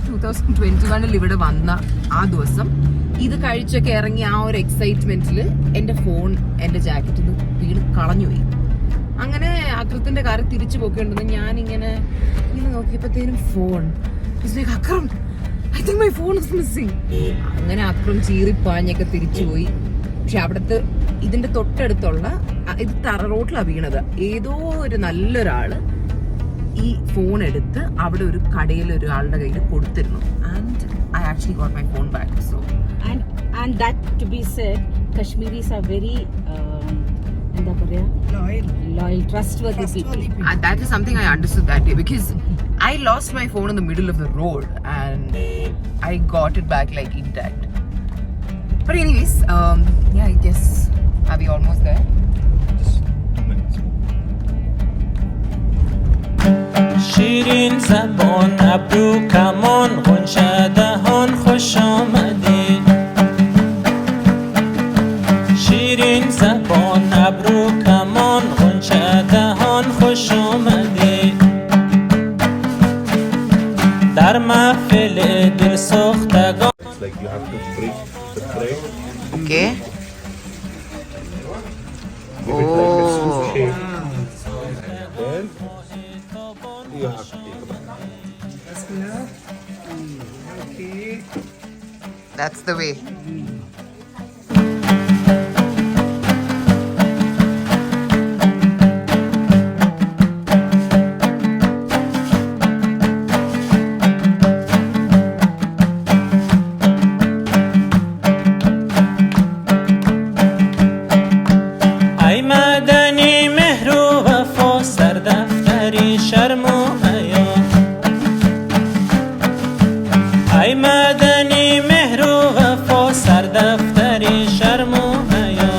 2021 ഇവിടെ വന്ന ആ ദിവസം ഇത് കഴിച്ചൊക്കെ ഇറങ്ങി ആ ഒരു എക്സൈറ്റ്മെന്റിൽ എൻ്റെ ഫോൺ എൻ്റെ ജാക്കറ്റിൽ നിന്ന് വീണ് കളഞ്ഞുപോയി. അങ്ങനെ അക്രത്തിന്റെ കാര്യം തിരിച്ചു പോക്കിയുണ്ടെന്ന് ഞാനിങ്ങനെ നോക്കിയപ്പോഴത്തേനും phone Akram, I think my phone is missing. അങ്ങനെ അക്രം ചീറിപ്പാഞ്ഞൊക്കെ തിരിച്ചുപോയി. പക്ഷെ അവിടുത്തെ ഇതിന്റെ തൊട്ടടുത്തുള്ള ഇത് റോട്ടിലാണ് വീണത്. ഏതോ ഒരു നല്ലൊരാള് ഈ ഫോൺ എടുത്ത് അവിടെ ഒരു കടയിൽ ഒരാളുടെ കയ്യിൽ കൊടുത്തിരുന്നു. And I actually got my phone back. So And that to be said, Kashmiris are very loyal, trustworthy people. that is something I understood that day because I lost my phone in the middle of the road and I got it back like intact. But anyways, yeah, I guess are we almost there? Just 2 minutes. شیرین زبان ابرو کمان غنچه دهان خوش آمدید شیرین زبان ابرو کمان غنچه دهان خوش آمدید در محفل دل سوختگان. It's like you have to break the thread. Okay. Give it like a soup shape. Then you have to take it back. Okay. That's the way. ای مدنی مهر و وفا سردفتری شرم و حیا ای مدنی مهر و وفا سردفتری شرم و حیا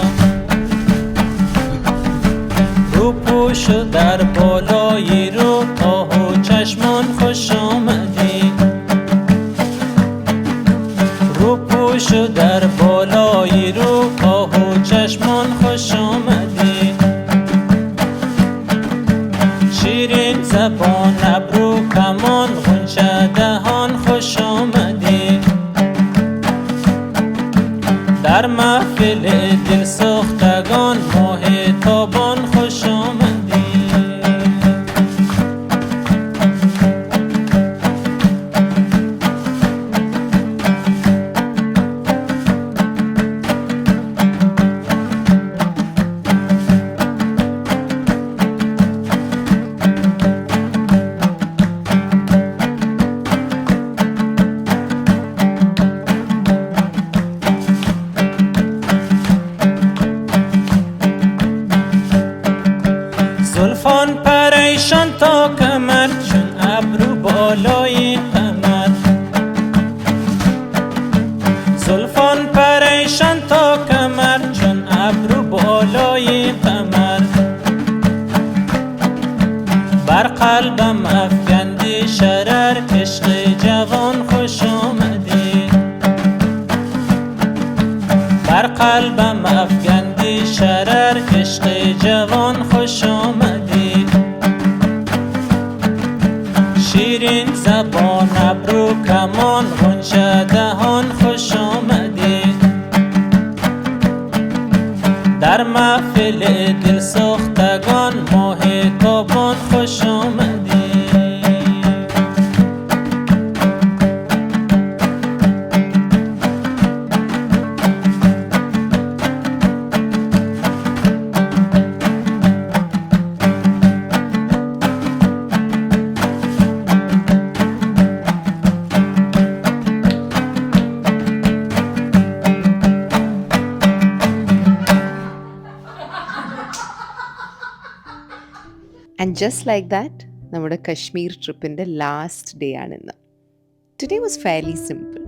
رو پوش و در بالای رو آه و چشمان خوش آمدی رو پوش و در بالای رو آه و چشمان خوش آمدی شیرین زبان ابرو کمان غنچه دهان خوش آمدی در محفل دل سوختگان ماه تابان خوش آمدی زلفان پریشان تا کمر چون ابرو بالای قمر بر قلبم افکندی شرر عشق جوان خوش آمدی بر قلبم افکندی شرر عشق جوان خوش آمدی شیرین زبان ابرو کمان غنچه دهان خوش آمدی در محفل دل سوختگان ماه تابان خوش آمدی and just like that നമ്മുടെ കശ്മീർ ട്രിപ്പിൻ്റെ last day ആണിന്ന്. Today was fairly simple.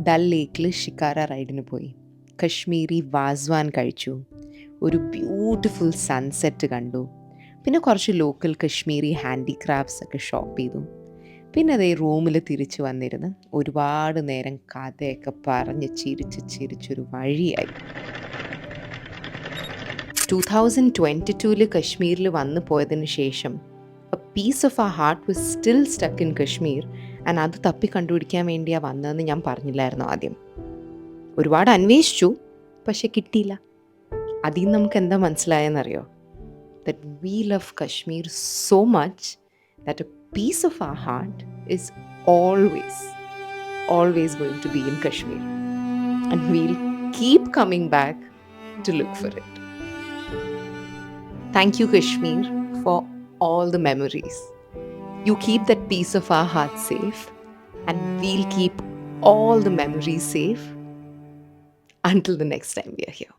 Dal ലേക്കിൽ ഷിക്കാര റൈഡിന് പോയി, കശ്മീരി വാസ്വാൻ കഴിച്ചു, ഒരു beautiful sunset കണ്ടു, പിന്നെ കുറച്ച് ലോക്കൽ കശ്മീരി ഹാൻഡിക്രാഫ്റ്റ്സ് ഒക്കെ ഷോപ്പ് ചെയ്തു. പിന്നെ അതേ റൂമിൽ തിരിച്ചു വന്നിരുന്ന് ഒരുപാട് നേരം കഥയൊക്കെ പറഞ്ഞ് ചിരിച്ചൊരു വഴിയായി. 2022 കശ്മീരിൽ വന്നു പോയതിന് ശേഷം A piece of a heart was still stuck in Kashmir. And അത് തപ്പി കണ്ടുപിടിക്കാൻ വേണ്ടിയാണ് വന്നതെന്ന് ഞാൻ പറഞ്ഞില്ലായിരുന്നു ആദ്യം. ഒരുപാട് അന്വേഷിച്ചു, പക്ഷെ കിട്ടിയില്ല. അതിൽ നിന്ന് നമുക്ക് എന്താ മനസ്സിലായെന്നറിയോ? That we love Kashmir so much that a piece of a heart is always going to be in Kashmir. And we'll keep coming back to look for it. Thank you, Kashmir, for all the memories. You keep that piece of our heart safe, and we'll keep all the memories safe until the next time we are here.